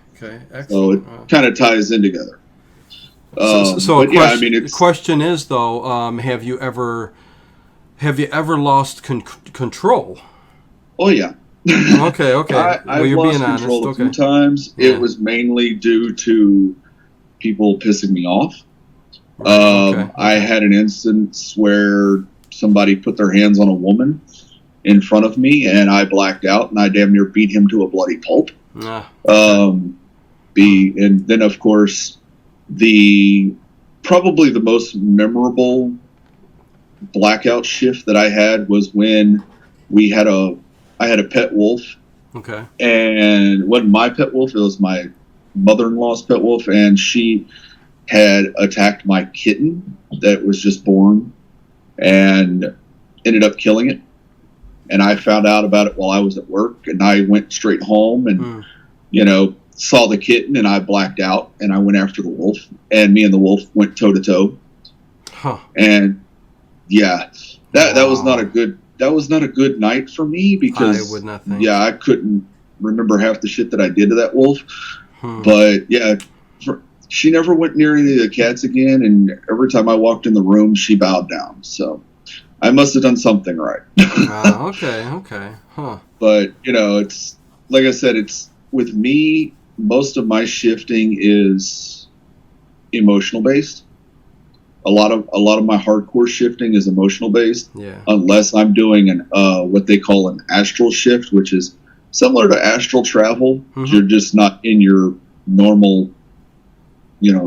excellent. So it kind of ties in together. The question is though, have you ever lost control? Oh yeah. Okay. I've lost control a few times. Yeah. It was mainly due to people pissing me off. I had an instance where somebody put their hands on a woman in front of me, and I blacked out, and I damn near beat him to a bloody pulp. And then, of course, probably the most memorable blackout shift that I had was when I had a pet wolf. Okay. And it wasn't my pet wolf, it was my mother-in-law's pet wolf, and she had attacked my kitten that was just born and ended up killing it. And I found out about it while I was at work, and I went straight home and, saw the kitten, and I blacked out, and I went after the wolf, and me and the wolf went toe-to-toe. And, yeah, that was not a good... That was not a good night for me because I would not think. Yeah, I couldn't remember half the shit that I did to that wolf. But yeah, she never went near any of the cats again, and every time I walked in the room, she bowed down. So I must have done something right. Okay. But it's like I said, it's with me. Most of my shifting is emotional based. A lot of my hardcore shifting is emotional based, unless I'm doing what they call an astral shift, which is similar to astral travel. You're just not in your normal,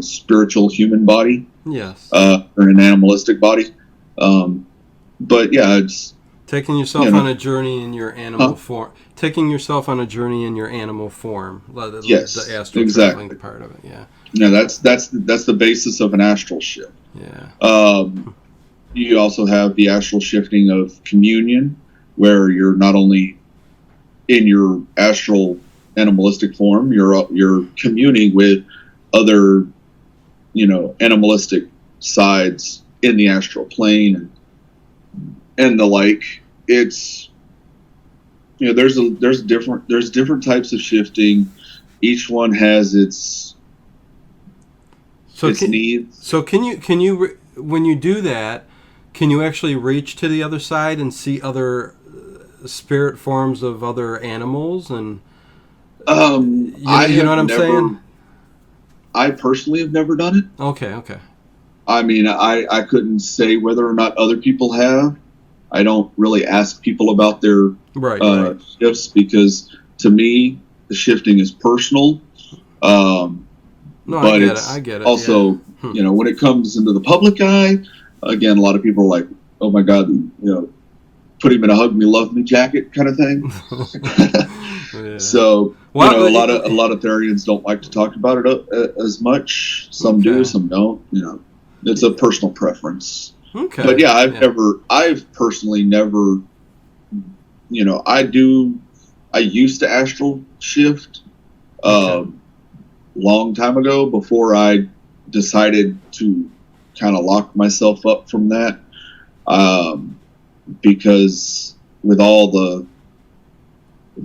spiritual human body, or an animalistic body. But yeah, it's taking yourself on a journey in your animal form. Taking yourself on a journey in your animal form. Yes, the astral traveling part of it. Yeah. No, that's the basis of an astral shift. Yeah. You also have the astral shifting of communion, where you're not only in your astral animalistic form, you're communing with other, animalistic sides in the astral plane and the like. It's there's different types of shifting. Each one has its needs. So can you when you do that, can you actually reach to the other side and see other spirit forms of other animals and you know what I'm saying? I personally have never done it. Okay. I mean, I couldn't say whether or not other people have. I don't really ask people about their shifts because to me the shifting is personal. But I get it. Also, when it comes into the public eye, again, a lot of people are like, "Oh my God, put him in a hug me, love me jacket" kind of thing. So, a lot of Therians don't like to talk about it as much. Some do, some don't. It's a personal preference. Okay. But yeah, I've personally never. I used to astral shift. long time ago before I decided to kind of lock myself up from that. Because with all the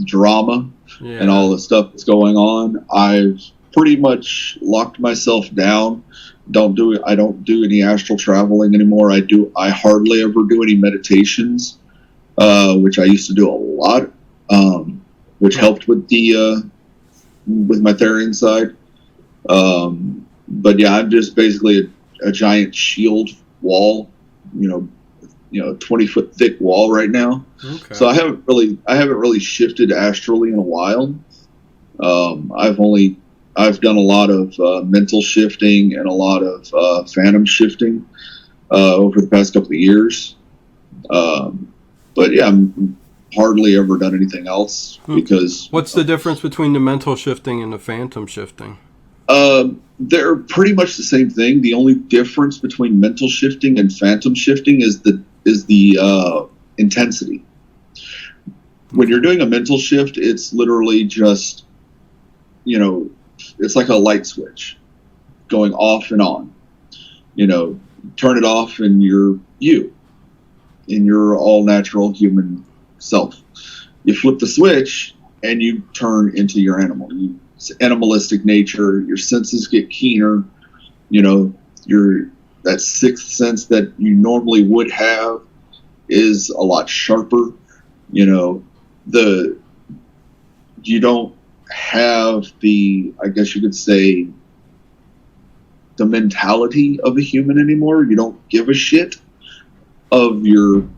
drama and all the stuff that's going on, I've pretty much locked myself down. I don't do any astral traveling anymore. I hardly ever do any meditations, which I used to do a lot, which helped with with my Therian side. But yeah, I'm just basically a giant shield wall, 20-foot thick wall right now. Okay. So I haven't really shifted astrally in a while. I've done a lot of mental shifting and a lot of phantom shifting over the past couple of years. But yeah, I'm hardly ever done anything else because. What's the difference between the mental shifting and the phantom shifting? They're pretty much the same thing. The only difference between mental shifting and phantom shifting is the intensity. When you're doing a mental shift, it's literally just, it's like a light switch going off and on. Turn it off and you're you in your all natural human self. You flip the switch and you turn into your animal. It's animalistic nature. Your senses get keener. That sixth sense that you normally would have is a lot sharper. You don't have I guess you could say, the mentality of a human anymore. You don't give a shit of your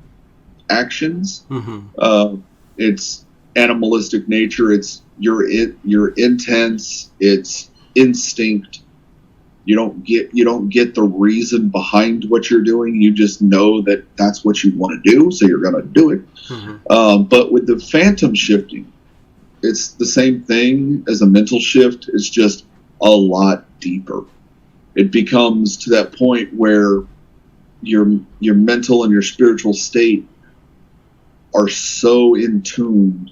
actions. Mm-hmm. It's animalistic nature. It's you're intense. It's instinct. You don't get the reason behind what you're doing. You just know that that's what you want to do, so you're going to do it. Mm-hmm. But with the phantom shifting, it's the same thing as a mental shift. It's just a lot deeper. It becomes to that point where your mental and your spiritual state are so in tune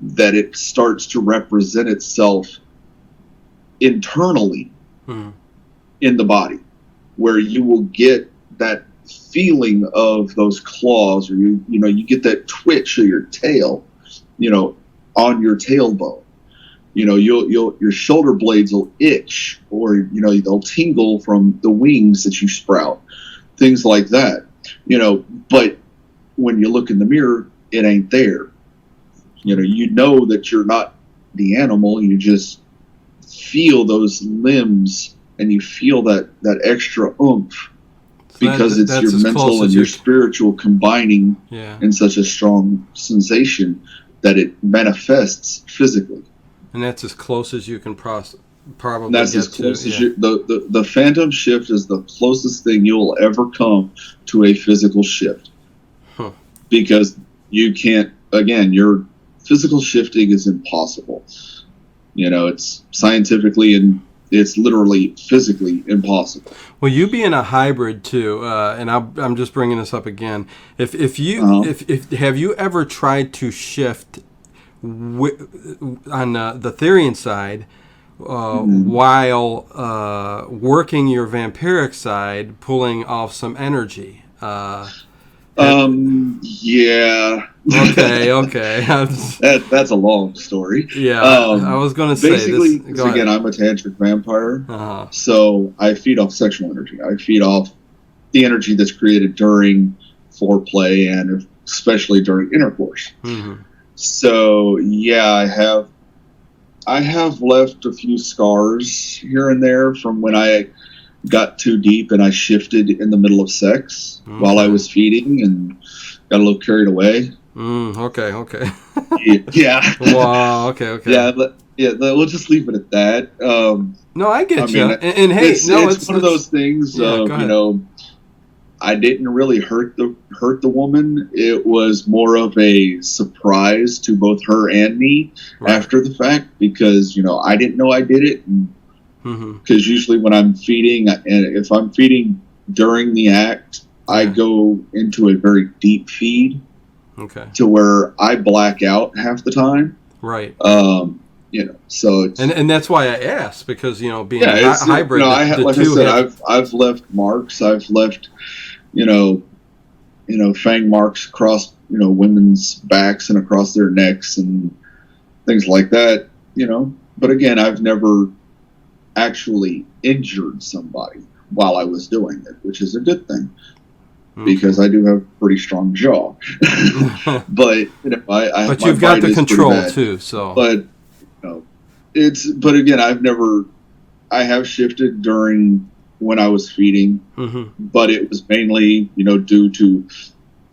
that it starts to represent itself internally in the body, where you will get that feeling of those claws, or you get that twitch of your tail, on your tailbone. Your shoulder blades will itch, or they'll tingle from the wings that you sprout, things like that. But when you look in the mirror, it ain't there. You know that you're not the animal. You just feel those limbs, and you feel that extra oomph, because it's your mental and your spiritual combining in such a strong sensation that it manifests physically. And that's as close as you can probably that's get as close to, as the phantom shift is the closest thing you'll ever come to a physical shift. Because you can't, again, your physical shifting is impossible. It's scientifically and it's literally physically impossible. Well, you being a hybrid too, and I'm just bringing this up again. If have you ever tried to shift on the Therian side while working your vampiric side, pulling off some energy? Yeah. Okay. That's a long story. Yeah, I was going to say basically, this. Again, I'm a tantric vampire, so I feed off sexual energy. I feed off the energy that's created during foreplay and especially during intercourse. Mm-hmm. So yeah, I have left a few scars here and there from when I got too deep and I shifted in the middle of sex while I was feeding and got a little carried away. Okay. Yeah. Wow. Okay. Yeah. We'll just leave it at that. No, I get you. And hey, it's one of those things. I didn't really hurt the woman. It was more of a surprise to both her and me after the fact, because I didn't know I did it. Because usually when I'm feeding, and if I'm feeding during the act, I go into a very deep feed, to where I black out half the time. Right. So it's, and that's why I asked, because being it's, hybrid, the like I two said, have. I've left marks. I've left you know fang marks across women's backs and across their necks and things like that. But again, I've never actually injured somebody while I was doing it, which is a good thing. Because I do have a pretty strong jaw, but I but my you've got bite the is pretty control bad. too, so. But but again, I have shifted during when I was feeding, but it was mainly due to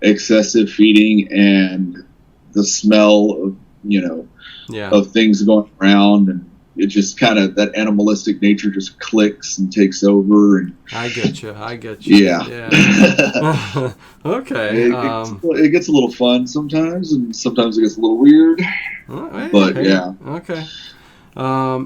excessive feeding and the smell of of things going around, and it just kind of, that animalistic nature just clicks and takes over. And I get you. yeah. Okay. It gets a little fun sometimes, and sometimes it gets a little weird. Yeah. Okay.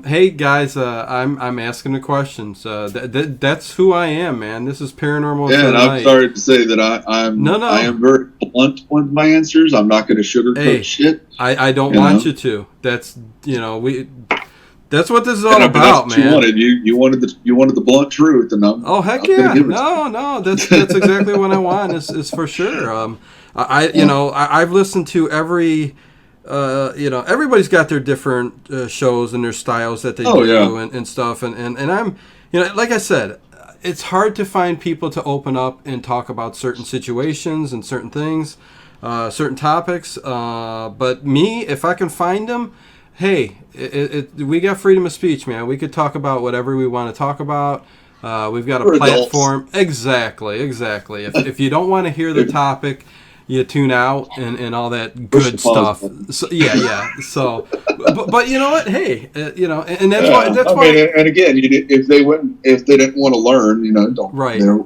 Hey guys, I'm asking the questions. That's who I am, man. This is Paranormal. Yeah, and I'm sorry to say that I am very blunt with my answers. I'm not going to sugarcoat shit. I don't want you to. That's that's what this is all about, that's man. What you wanted. You wanted the blunt truth, and heck yeah! No, that's exactly what I want. Is for sure. I've listened to every. Everybody's got their different shows and their styles that they do and stuff, and I'm, like I said, it's hard to find people to open up and talk about certain situations and certain things, certain topics. But me, if I can find them, hey, we got freedom of speech, man. We could talk about whatever we want to talk about. We've got a platform. Adults. Exactly. If you don't want to hear the topic, you tune out and all that good stuff. So, yeah. So, but you know what? Hey, and that's why. That's why. And again, if they didn't want to learn, they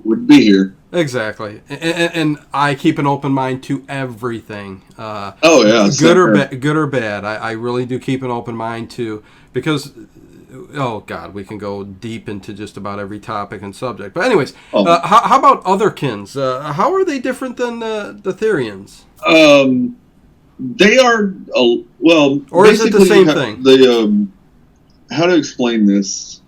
wouldn't be here. Exactly. And I keep an open mind to everything. Good or bad. I really do keep an open mind to, because. Oh God, we can go deep into just about every topic and subject. But anyways, how about Otherkins? How are they different than the Therians? They are or is it the same thing? How to explain this?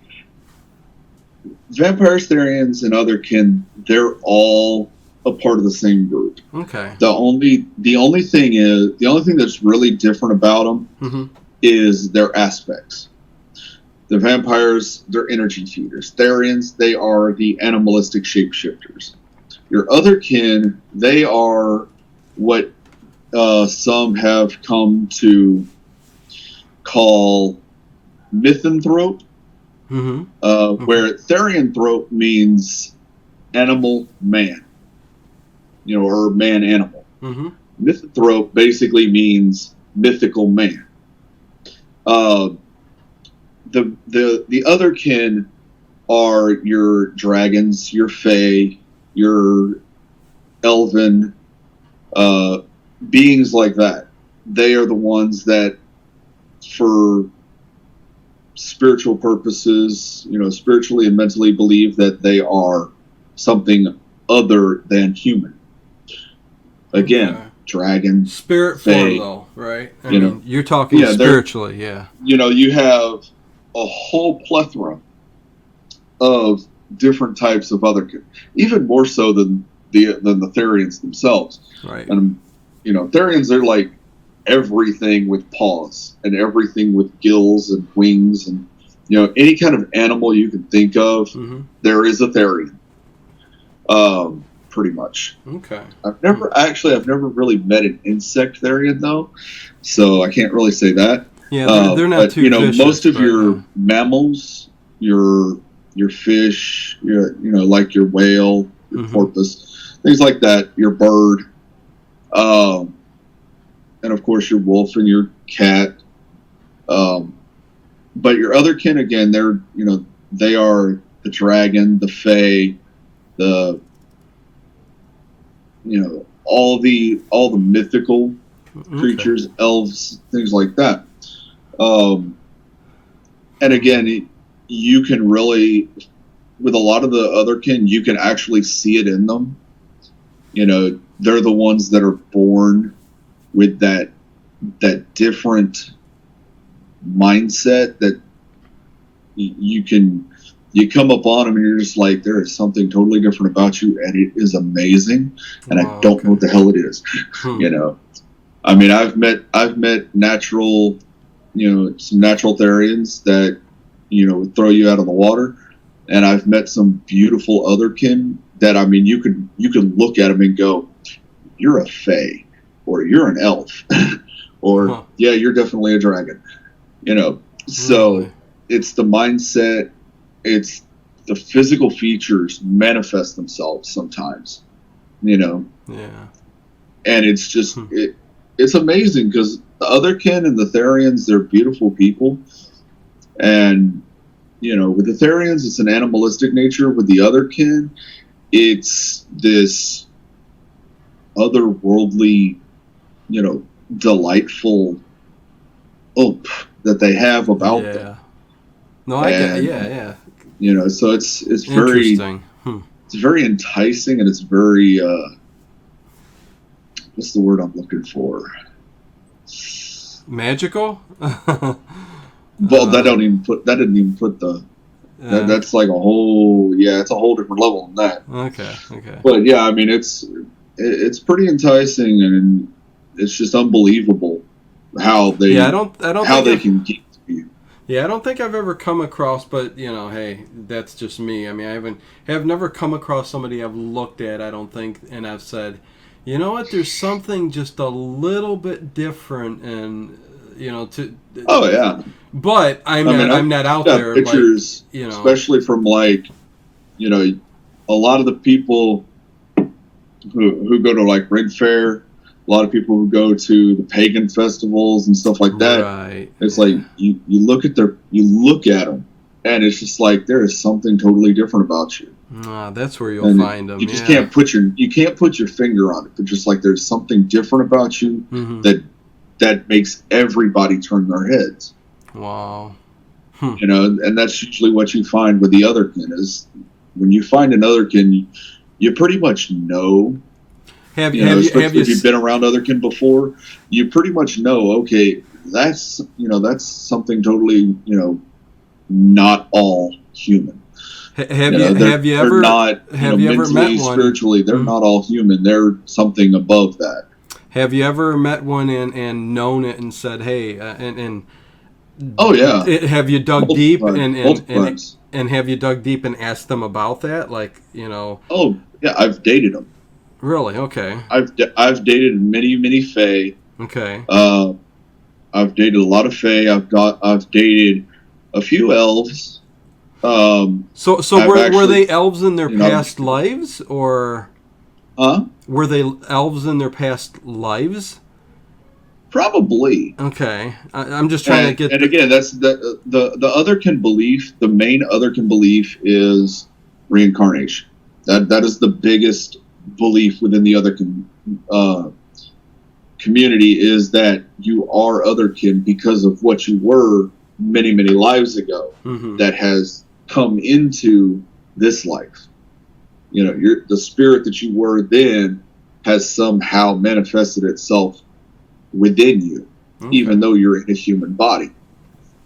Vampires, Therians, and Otherkin, they're all a part of the same group. Okay. The only thing that's really different about them is their aspects. The vampires, they're energy feeders. Therians, they are the animalistic shapeshifters. Your Otherkin, they are what some have come to call mythanthrope, where Therianthrope means animal man, or man animal. Mythanthrope basically means mythical man. The Otherkin are your dragons, your fae, your elven beings like that. They are the ones that, for spiritual purposes, spiritually and mentally believe that they are something other than human. Again, dragon, spirit fae, form, though, right? I mean, you're talking spiritually, yeah. You have a whole plethora of different types of Otherkin, even more so than the Therians themselves. Right. And Therians are like everything with paws and everything with gills and wings, and any kind of animal you can think of, there is a Therian. Pretty much. Okay. I've never really met an insect Therian though, so I can't really say that. Yeah, they're not too vicious, most of your mammals, your fish, like your whale, your porpoise, things like that, your bird, and of course your wolf and your cat. But your Otherkin, again, they are the dragon, the fae, all the mythical creatures, elves, things like that. And again, you can really, with a lot of the Otherkin, you can actually see it in them. They're the ones that are born with that different mindset that you come upon them and you're just like, there is something totally different about you, and it is amazing, and I don't know what the hell it is. You know, I mean, I've met natural, some natural Therians that, would throw you out of the water, and I've met some beautiful otherkin that, I mean, you could look at them and go, you're a fae, or you're an elf, or yeah, you're definitely a dragon. So it's the mindset. It's the physical features manifest themselves sometimes, Yeah. And it's just, it's amazing because the Otherkin and the Therians, they're beautiful people. And, with the Therians, it's an animalistic nature. With the Otherkin, it's this otherworldly, delightful oomph that they have about them. No, I get it. Yeah. So it's very it's very enticing, and it's very what's the word I'm looking for? Magical? Well, that didn't even put the that's like a whole it's a whole different level than that. Okay. But yeah, I mean it's pretty enticing, and it's just unbelievable how they can get to you. Yeah, I don't think I've ever come across, but hey, that's just me. I mean, have never come across somebody I've looked at, I don't think, and I've said, you know what, there's something just a little bit different, and oh yeah. But I'm not out there. Pictures, especially from a lot of the people who go to like Red Fair, a lot of people who go to the pagan festivals and stuff like that. Right. It's like you look at them, and it's just like there is something totally different about you. That's where you'll find them. You just can't put your finger on it, but just like there's something different about you that makes everybody turn their heads. Wow. And that's usually what you find with the Otherkin is when you find an Otherkin, you pretty much know. If you've been around Otherkin before, you pretty much know. Okay, that's something totally not all human. Have you ever mentally, met one? Spiritually, they're not all human. They're something above that. Have you ever met one and known it and said, "Hey," and oh yeah, have you dug deep times. and have you dug deep and asked them about that? Like Oh yeah, I've dated them. Really? Okay. I've dated many fae. Okay. I've dated a lot of fae. I've dated a few elves. So were they elves in their past lives, or? Were they elves in their past lives? Probably. Okay. I'm just trying to get. And again, that's the Otherkin belief. The main Otherkin belief is reincarnation. That is the biggest belief within the Otherkin community, is that you are Otherkin because of what you were many lives ago that has come into this life. The spirit that you were then has somehow manifested itself within you, even though you're in a human body.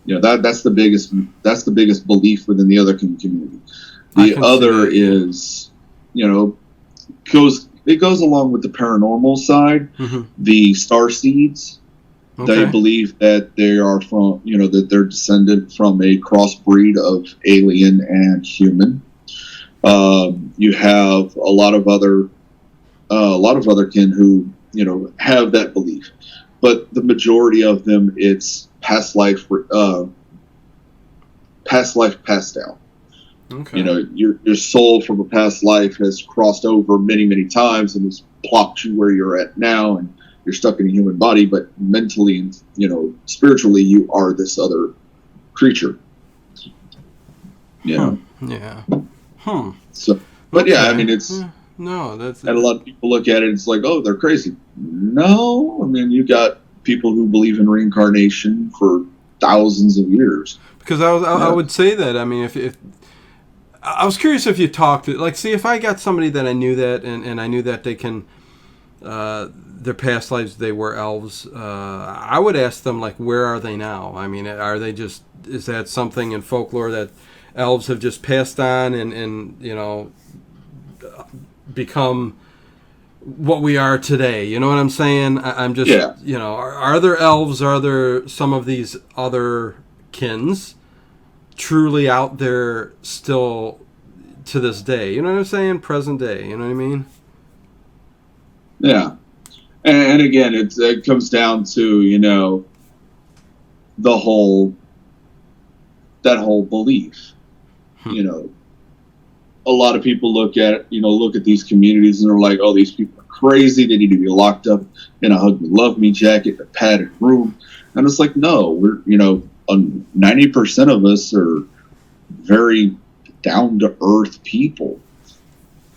That's the biggest belief within the Otherkin community. The other is, it goes along with the paranormal side. The star seeds, they believe that they are from, that they're descended from a crossbreed of alien and human. You have a lot of other kin who have that belief, but the majority of them, it's past life passed down. Your soul from a past life has crossed over many times and has plopped you where you're at now, and you're stuck in a human body, but mentally and spiritually you are this other creature. Yeah. So, but yeah, I mean, it's no. That's and a lot of people look at it. It's like, oh, they're crazy. No, I mean, you got people who believe in reincarnation for thousands of years. Because I would say that. I mean, if I was curious if you talked to, like, see, if I got somebody that I knew that and I knew that they can their past lives they were elves. I would ask them, like, where are they now? I mean, are they just, is that something in folklore that elves have just passed on and you know, become what we are today? You know what I'm saying? I'm just, you know, are there elves? Are there some of these other kins truly out there still to this day? You know what I'm saying? Present day. You know what I mean? Yeah. And again, it comes down to, you know, that whole belief. You know, a lot of people look at these communities and they're like, oh, these people are crazy. They need to be locked up in a hug me, love me jacket, a padded room. And it's like, no, we're, you know, 90% of us are very down to earth people,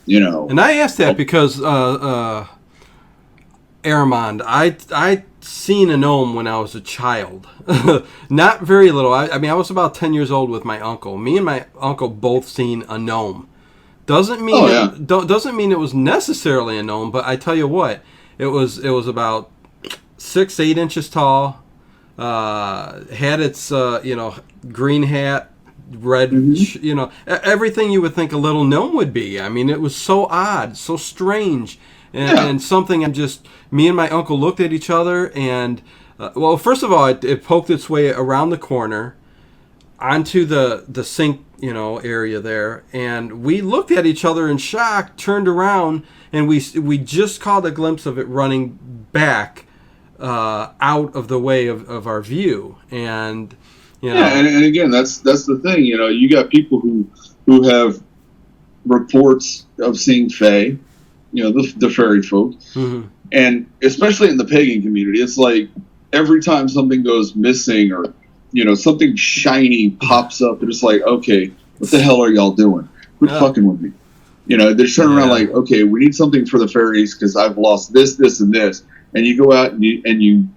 you know. And I asked that because, Aramond, I seen a gnome when I was a child. Not very little. I mean, I was about 10 years old with my uncle. Me and my uncle both seen a gnome. Doesn't mean doesn't mean it was necessarily a gnome, but I tell you what, it was about 6-8 inches tall. Had its you know, green hat, red, you know, everything you would think a little gnome would be. I mean, it was so odd, so strange. And something me and my uncle looked at each other and, well, first of all, it poked its way around the corner onto the sink, you know, area there. And we looked at each other in shock, turned around, and we just caught a glimpse of it running back out of the way of our view. And, you know. Yeah, and again, that's the thing, you know, you got people who have reports of seeing fae, you know, the fairy folk. And especially in the pagan community, it's like every time something goes missing or, you know, something shiny pops up, and it's like, okay, what the hell are y'all doing? Quit fucking with me. You know, they're turning around like, okay, we need something for the fairies because I've lost this, this, and this. And you go out and you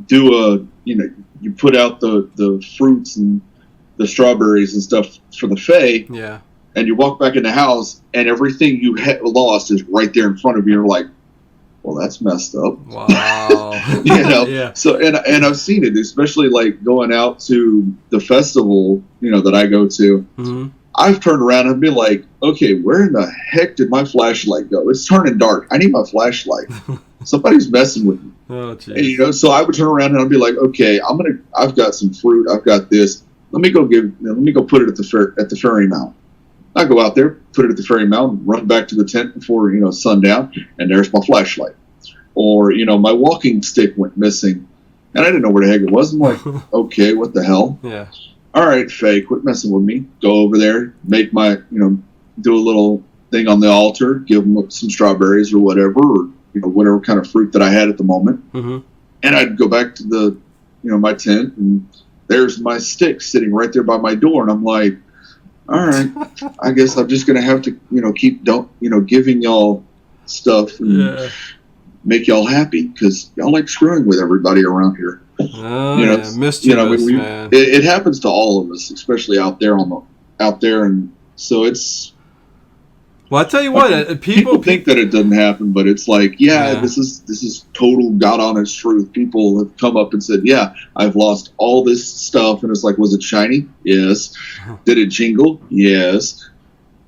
do you put out the fruits and the strawberries and stuff for the fae. Yeah. And you walk back in the house, and everything you lost is right there in front of you. You're like, well, that's messed up. Wow. You know? So, and I've seen it, especially like going out to the festival, you know, that I go to. I've turned around and been like, okay, where in the heck did my flashlight go? It's turning dark. I need my flashlight. Somebody's messing with me. Oh, geez. And, you know, so I would turn around and I'd be like, okay, I've got some fruit. I've got this. Let me go put it at the ferry mount. I go out there, put it at the ferry mount, run back to the tent before, you know, sundown, and there's my flashlight. Or, you know, my walking stick went missing, and I didn't know where the heck it was. I'm like, okay, what the hell? Yeah. All right, Faye, quit messing with me. Go over there, make my, you know, do a little thing on the altar, give them some strawberries or whatever, or, you know, whatever kind of fruit that I had at the moment. And I'd go back to the, you know, my tent, and there's my stick sitting right there by my door, and I'm like, all right, I guess I'm just going to have to, you know, keep giving y'all stuff and make y'all happy because y'all like screwing with everybody around here. Oh, you know, mischievous, man. It happens to all of us, especially out there, and so it's. Well, I tell you what, people think that it doesn't happen, but it's like, this is total God honest truth. People have come up and said, yeah, I've lost all this stuff, and it's like, was it shiny? Yes. Did it jingle? Yes.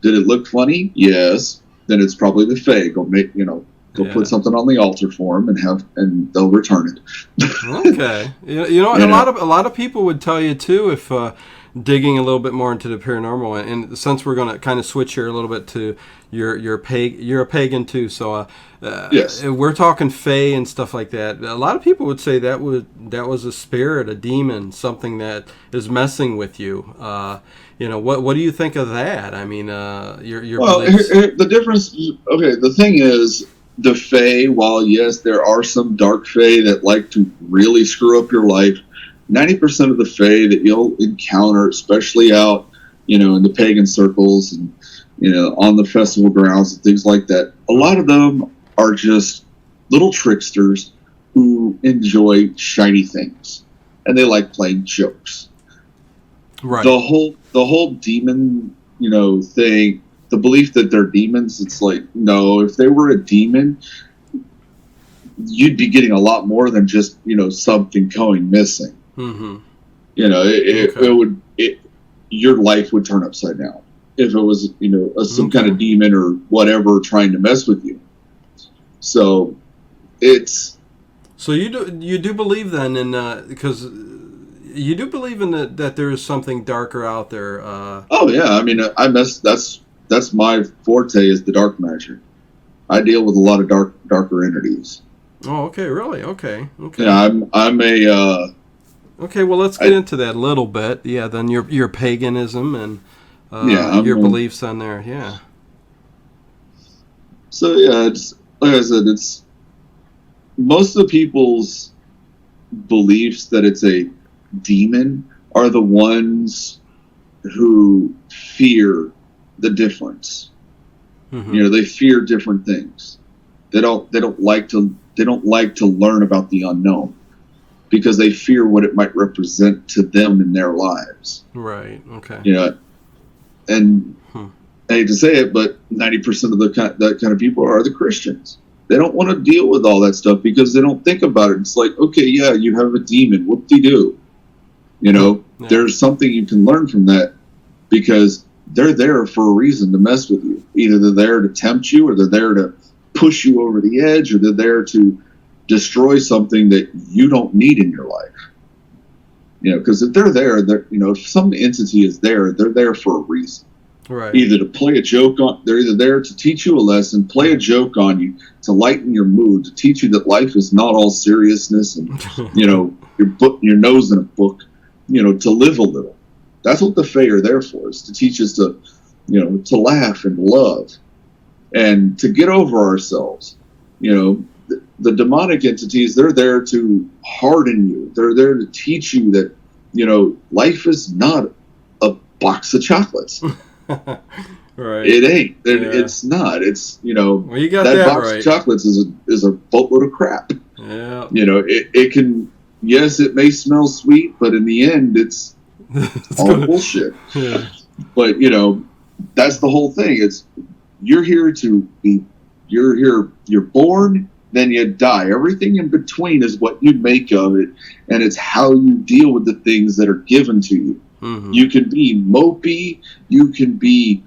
Did it look funny? Yes. Then it's probably the fae. Go put something on the altar for them and they'll return it. Okay. You know, a lot of people would tell you too if. Digging a little bit more into the paranormal, and since we're going to kind of switch here a little bit to you're a pagan too, so yes, we're talking fae and stuff like that. A lot of people would say that was a spirit, a demon, something that is messing with you. You know, what do you think of that? I mean, your beliefs. The difference. Okay, the thing is, the fae. While yes, there are some dark fae that like to really screw up your life. 90% of the fae that you'll encounter, especially out, you know, in the pagan circles and, you know, on the festival grounds and things like that, a lot of them are just little tricksters who enjoy shiny things, and they like playing jokes. Right. The whole demon, you know, thing, the belief that they're demons, it's like, no, if they were a demon, you'd be getting a lot more than just, something going missing. Mm-hmm. Your life would turn upside down if it was, some kind of demon or whatever trying to mess with you. So So you do believe then in because you do believe in that there is something darker out there. Oh yeah, I mean, that's my forte is the dark magic. I deal with a lot of darker entities. Oh, okay, really? Okay. Yeah, I'm a. Okay, well, let's get into that a little bit. Yeah, then your paganism and your beliefs on there. Yeah. So yeah, it's like I said, it's most of the people's beliefs that it's a demon are the ones who fear the difference. Mm-hmm. They fear different things. They don't like to learn about the unknown because they fear what it might represent to them in their lives. Right. Okay. And I hate to say it, but 90% of that kind of people are the Christians. They don't want to deal with all that stuff because they don't think about it. It's like, okay, yeah, you have a demon. Whoop-de-doo. There's something you can learn from that because they're there for a reason to mess with you. Either they're there to tempt you, or they're there to push you over the edge, or they're there to destroy something that you don't need in your life. Because if they're there, if some entity is there, they're there for a reason. Right. Either to play a joke on, they're either there to teach you a lesson, play a joke on you, to lighten your mood, to teach you that life is not all seriousness and, your nose in a book, to live a little. That's what the Fae are there for, is to teach us to, to laugh and love and to get over ourselves. The demonic entities, they're there to harden you. They're there to teach you that, life is not a box of chocolates. Right. It ain't. It's not. It's, well, you got that box right. of chocolates is a boatload of crap. Yeah. It can, yes, it may smell sweet, but in the end, it's all bullshit. Yeah. But, that's the whole thing. You're born, then you die. Everything in between is what you make of it, and it's how you deal with the things that are given to you. Mm-hmm. You can be mopey, you can be,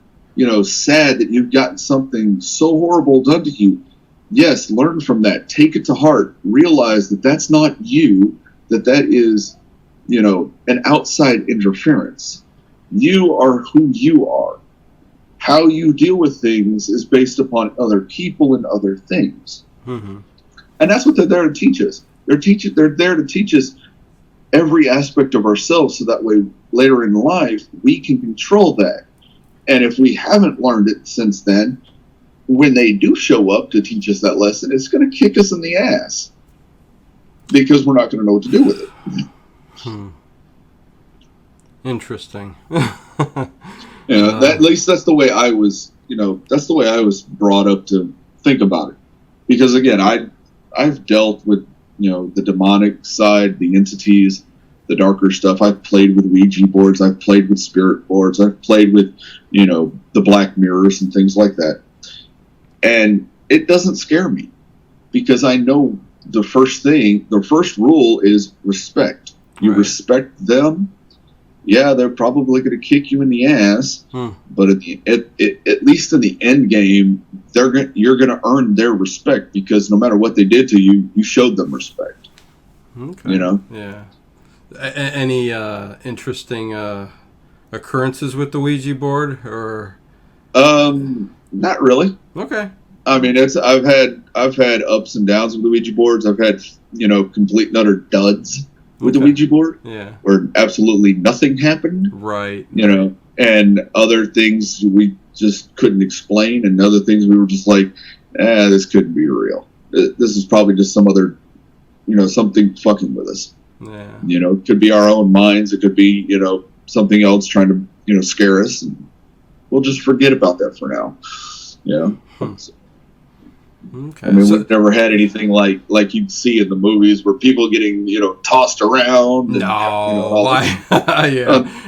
sad that you've gotten something so horrible done to you. Yes, learn from that. Take it to heart. Realize that that's not you, that is, an outside interference. You are who you are. How you deal with things is based upon other people and other things. Mm-hmm. And that's what they're there to teach us. They're there to teach us every aspect of ourselves, so that way later in life we can control that. And if we haven't learned it since then, when they do show up to teach us that lesson, it's going to kick us in the ass because we're not going to know what to do with it. Interesting. At least that's the way I was, that's the way I was brought up to think about it. Because again, I've dealt with, the demonic side, the entities, the darker stuff. I've played with Ouija boards. I've played with spirit boards. I've played with, the black mirrors and things like that. And it doesn't scare me because I know the first rule is respect. You respect them. Yeah, they're probably going to kick you in the ass, but at least in the end game, you're going to earn their respect because no matter what they did to you, you showed them respect. Okay. Yeah. Any interesting occurrences with the Ouija board, or? Not really. Okay. I mean, I've had ups and downs with the Ouija boards. I've had complete and utter duds with the Ouija board, where absolutely nothing happened, right? And other things we just couldn't explain, and other things we were just like, this couldn't be real. This is probably just some other, something fucking with us. Yeah. It could be our own minds. It could be, something else trying to, scare us, and we'll just forget about that for now. Okay. I mean, we've never had anything like you'd see in the movies where people getting, tossed around. And,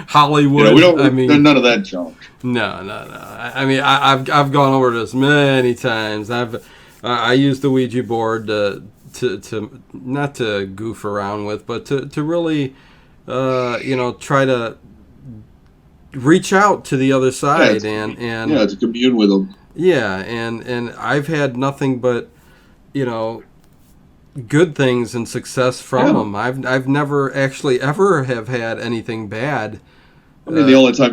Hollywood. We don't. None of that junk. No. I mean, I've gone over this many times. I use the Ouija board to to not to goof around with, but to really, try to reach out to the other side and to commune with them. Yeah, and I've had nothing but, good things and success from them. I've never actually ever have had anything bad. I mean, the only time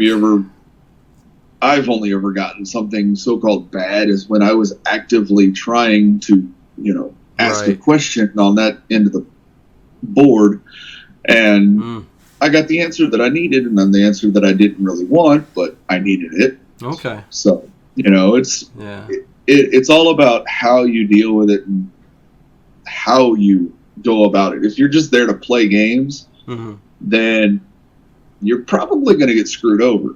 I've only ever gotten something so-called bad is when I was actively trying to, ask a question on that end of the board, and I got the answer that I needed, and then the answer that I didn't really want, but I needed it. Okay. So, it's all about how you deal with it and how you go about it. If you're just there to play games, then you're probably going to get screwed over.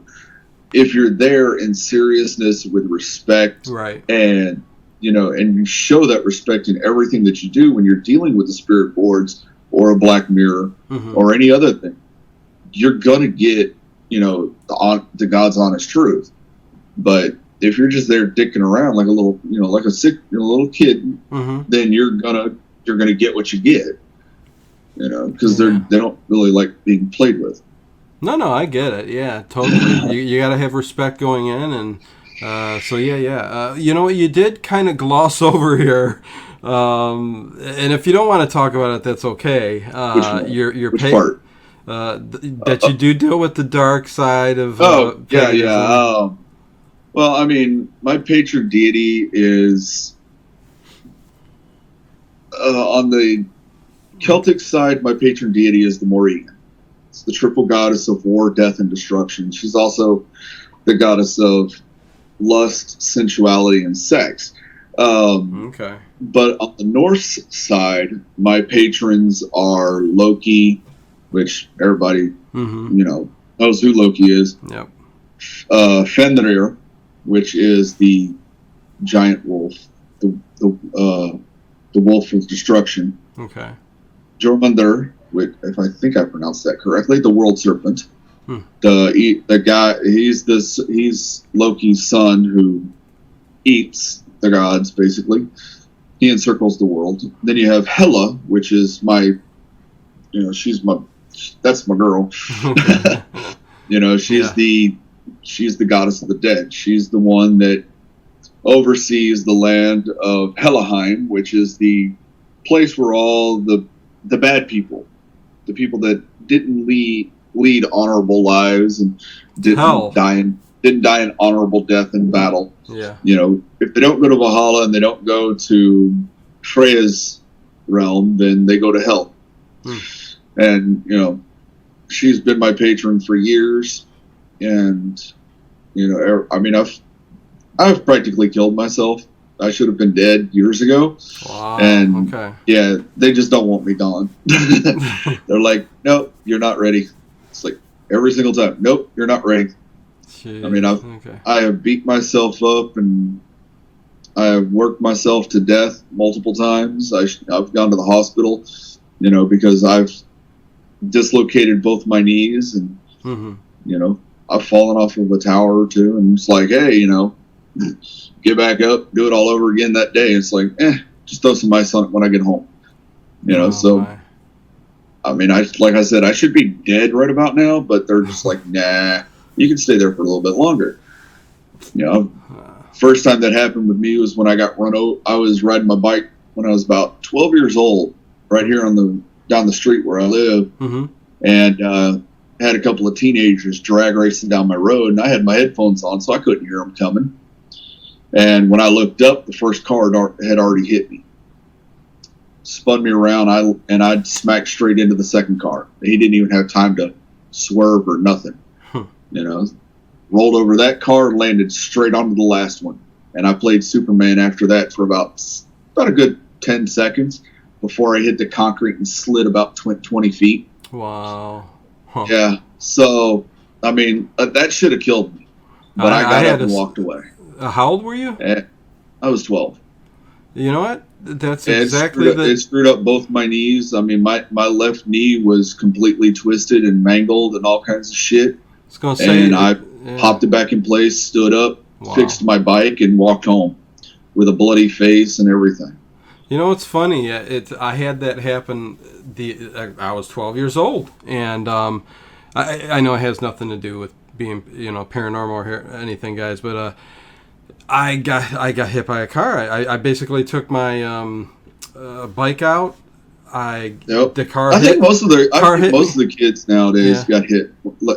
If you're there in seriousness with respect, right, and and you show that respect in everything that you do when you're dealing with the spirit boards or a black mirror or any other thing, you're gonna get the God's honest truth. But if you're just there dicking around like a little like a sick little kid, then you're gonna get what you get, because they don't really like being played with. No, I get it. Yeah, totally. you got to have respect going in, and you know what? You did kind of gloss over here, and if you don't want to talk about it, that's okay. Which part? That you do deal with the dark side of. Well, I mean, my patron deity is on the Celtic side. My patron deity is the Morrigan. It's the triple goddess of war, death, and destruction. She's also the goddess of lust, sensuality, and sex. Okay. But on the Norse side, my patrons are Loki, which everybody knows who Loki is. Yep. Fenrir, which is the giant wolf, the wolf of destruction. Okay. Jormungandr, if I think I pronounced that correctly, the world serpent. The guy, he's Loki's son who eats the gods, basically. He encircles the world. Then you have Hela, which is that's my girl. She's the goddess of the dead. She's the one that oversees the land of Helheim, which is the place where all the bad people, the people that didn't lead honorable lives and didn't die an honorable death in battle. Yeah. If they don't go to Valhalla and they don't go to Freya's realm, then they go to hell. And she's been my patron for years, and I mean, I've practically killed myself. I should have been dead years ago. Wow. And okay. Yeah, they just don't want me gone. They're like, nope, you're not ready. It's like every single time, nope, you're not ready. Jeez. I mean, I have beat myself up and I have worked myself to death multiple times. I've gone to the hospital, because I've dislocated both my knees, and I've fallen off of a tower or two, and it's like, hey, get back up, do it all over again that day. It's like, just throw some ice on it when I get home. I mean, like I said, I should be dead right about now, but they're just like, nah, you can stay there for a little bit longer. First time that happened with me was when I got run over. I was riding my bike when I was about 12 years old, right here down the street where I live, and had a couple of teenagers drag racing down my road, and I had my headphones on, so I couldn't hear them coming. And when I looked up, the first car had already hit me, spun me around, and I smacked straight into the second car. He didn't even have time to swerve or nothing. Rolled over that car and landed straight onto the last one. And I played Superman after that for about a good 10 seconds before I hit the concrete and slid about 20 feet. Wow. Huh. Yeah. So, I mean, that should have killed me. But I got up and walked away. How old were you? I was 12. You know what? That's exactly it screwed up both my knees. I mean, my left knee was completely twisted and mangled and all kinds of shit. I was going to say... And I popped it back in place, stood up, fixed my bike, and walked home with a bloody face and everything. You know, it's funny. I had that happen. I was 12 years old, and I know it has nothing to do with being, paranormal or anything, guys. But I got hit by a car. I basically took my bike out. The car. I think most of the kids nowadays Yeah. got hit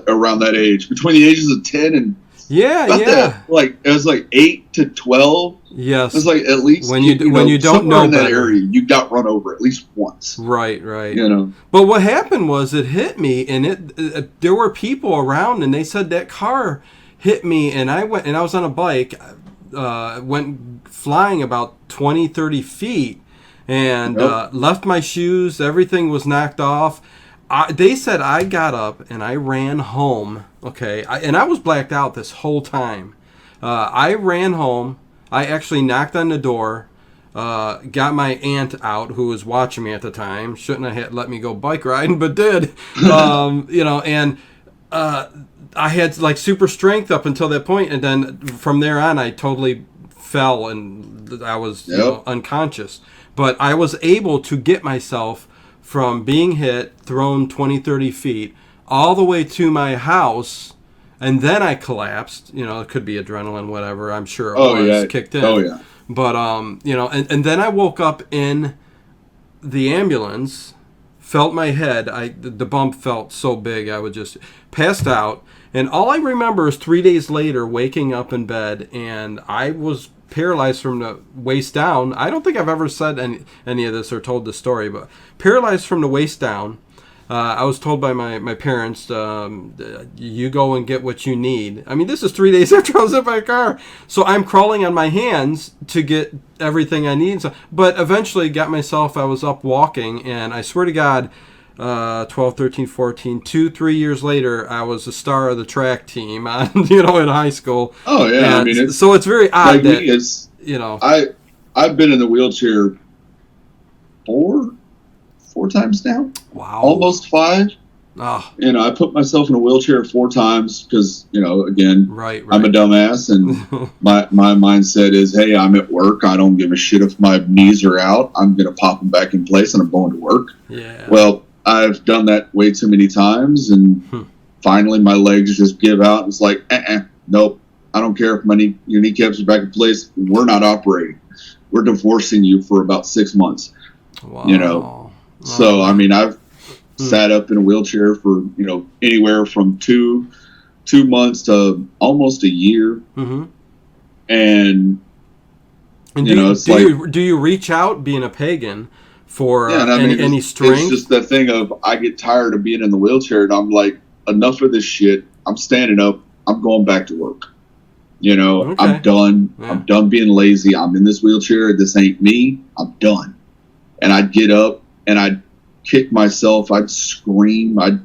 around that age, between the ages of 10 and Yeah. like it was like 8 to 12. Yes. It was like at least when you don't know in that better. area, you got run over at least once. Right. But what happened was it hit me, and there were people around, and they said that car hit me, and I was on a bike, went flying about 20, 30 feet, and left my shoes. Everything was knocked off. They said I got up and I ran home. Okay, and I was blacked out this whole time. I ran home. I actually knocked on the door. Got my aunt out, who was watching me at the time. Shouldn't have let me go bike riding, but did. And I had like super strength up until that point, and then from there on, I totally fell and I was unconscious. But I was able to get myself from being hit, thrown 20, 30 feet, all the way to my house, and then I collapsed. It could be adrenaline, whatever. I'm sure it was kicked in. Oh, yeah. But, and then I woke up in the ambulance, felt my head. The bump felt so big, I would just passed out. And all I remember is 3 days later waking up in bed, and I was paralyzed from the waist down. I don't think I've ever said any of this or told this story, but paralyzed from the waist down. I was told by my parents, you go and get what you need. I mean, this is 3 days after I was hit by a car. So I'm crawling on my hands to get everything I need. But eventually got myself, I was up walking, and I swear to God, 12, 13, 14, 3 years later, I was the star of the track team in high school. Oh, yeah. And it's very odd I've been in the wheelchair four times now. Wow. Almost 5. Oh. I put myself in a wheelchair 4 times because, again, right. I'm a dumbass, and my mindset is, hey, I'm at work. I don't give a shit if my knees are out. I'm going to pop them back in place, and I'm going to work. Yeah. Well, I've done that way too many times, and finally my legs just give out. And it's like, nope. I don't care if your kneecaps are back in place. We're not operating. We're divorcing you for about 6 months. Wow. So, I mean, I've sat up in a wheelchair for, anywhere from 2 months to almost a year. Mm-hmm. And do you reach out, being a pagan, for any strength? It's just that thing of, I get tired of being in the wheelchair, and I'm like, enough of this shit. I'm standing up. I'm going back to work. Okay. I'm done. Yeah. I'm done being lazy. I'm in this wheelchair. This ain't me. I'm done. And I'd get up and I'd kick myself. I'd scream. I'd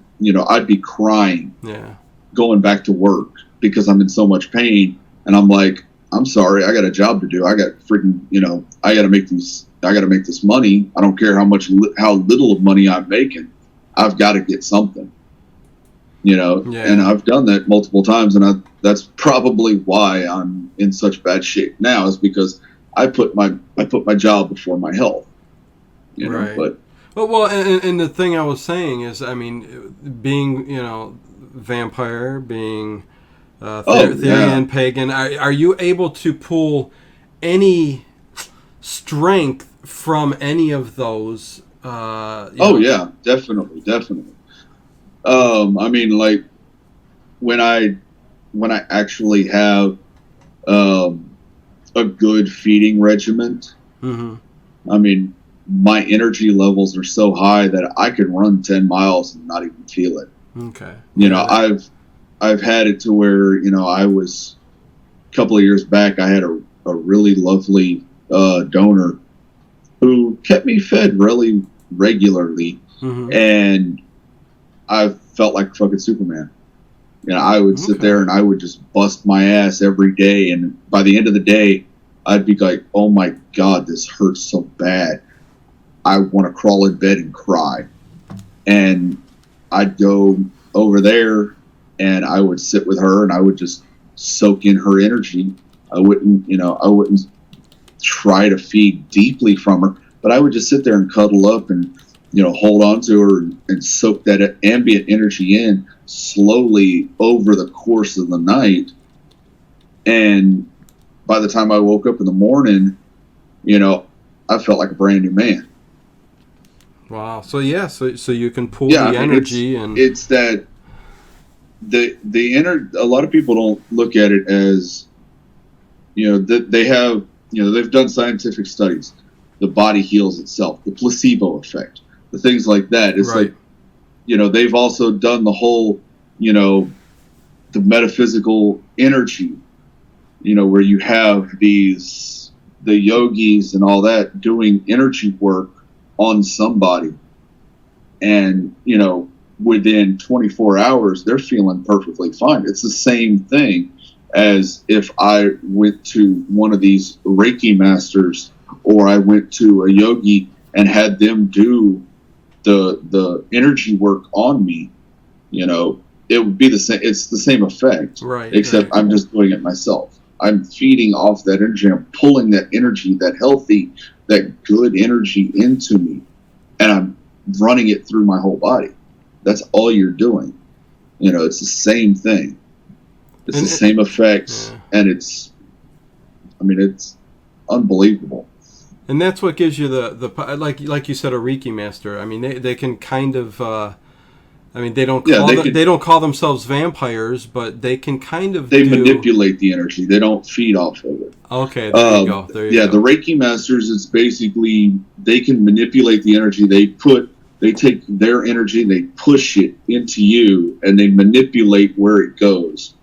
be crying. Yeah. Going back to work because I'm in so much pain. And I'm like, I'm sorry. I got a job to do. I got freaking, I got to make this money. I don't care how little of money I'm making. I've got to get something. And I've done that multiple times, and that's probably why I'm in such bad shape now, is because I put my job before my health. Right. But and the thing I was saying is, I mean, being vampire, being Therian pagan, are you able to pull any strength from any of those? Yeah, definitely. I mean, like when I actually have a good feeding regimen, I mean, my energy levels are so high that I can run 10 miles and not even feel it. Okay. I've had it to where, I was a couple of years back, I had a really lovely donor who kept me fed really regularly, and I felt like fucking Superman. I would sit there and I would just bust my ass every day. And by the end of the day, I'd be like, oh my God, this hurts so bad. I want to crawl in bed and cry. And I'd go over there and I would sit with her and I would just soak in her energy. I wouldn't try to feed deeply from her. But I would just sit there and cuddle up and, hold on to her and soak that ambient energy in slowly over the course of the night. And by the time I woke up in the morning, I felt like a brand new man. Wow. So yeah, so you can pull the energy it's that a lot of people don't look at it as, that they have, they've done scientific studies. The body heals itself, the placebo effect, the things like that. It's right. Like, they've also done the whole, the metaphysical energy, where you have the yogis and all that doing energy work on somebody. And, within 24 hours, they're feeling perfectly fine. It's the same thing as if I went to one of these Reiki masters, or I went to a yogi and had them do the energy work on me. It would be the same. It's the same effect, right? Except right. I'm just doing it myself. I'm feeding off that energy. I'm pulling that energy, that healthy, that good energy into me, and I'm running it through my whole body. That's all you're doing. It's the same thing. It's the same effects, and it's unbelievable. And that's what gives you the like you said, a Reiki master. I mean, they can kind of. They don't call themselves vampires, but they can kind of. They manipulate the energy. They don't feed off of it. Okay, there you go. There you go. The Reiki masters, it's basically they can manipulate the energy. They take their energy, they push it into you, and they manipulate where it goes.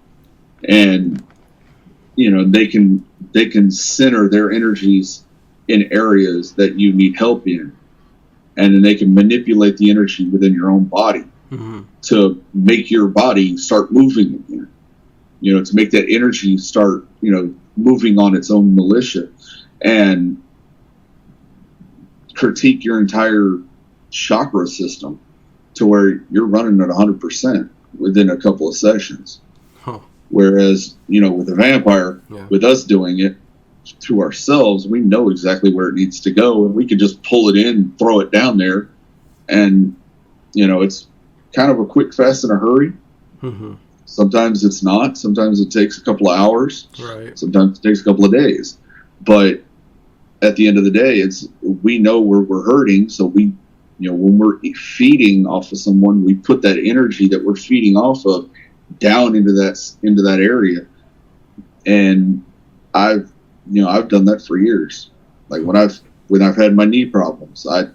And they can center their energies in areas that you need help in, and then they can manipulate the energy within your own body to make your body start moving again. To make that energy start moving on its own militia, and critique your entire chakra system to where you're running at 100% within a couple of sessions. Whereas, with a vampire, with us doing it to ourselves, we know exactly where it needs to go, and we can just pull it in, throw it down there, and it's kind of a quick, fast, in a hurry. Sometimes it's not. Sometimes it takes a couple of hours. Right. Sometimes it takes a couple of days. But at the end of the day, we know where we're hurting, so we, when we're feeding off of someone, we put that energy that we're feeding off of down into that area. And I've done that for years. Like when I've had my knee problems, I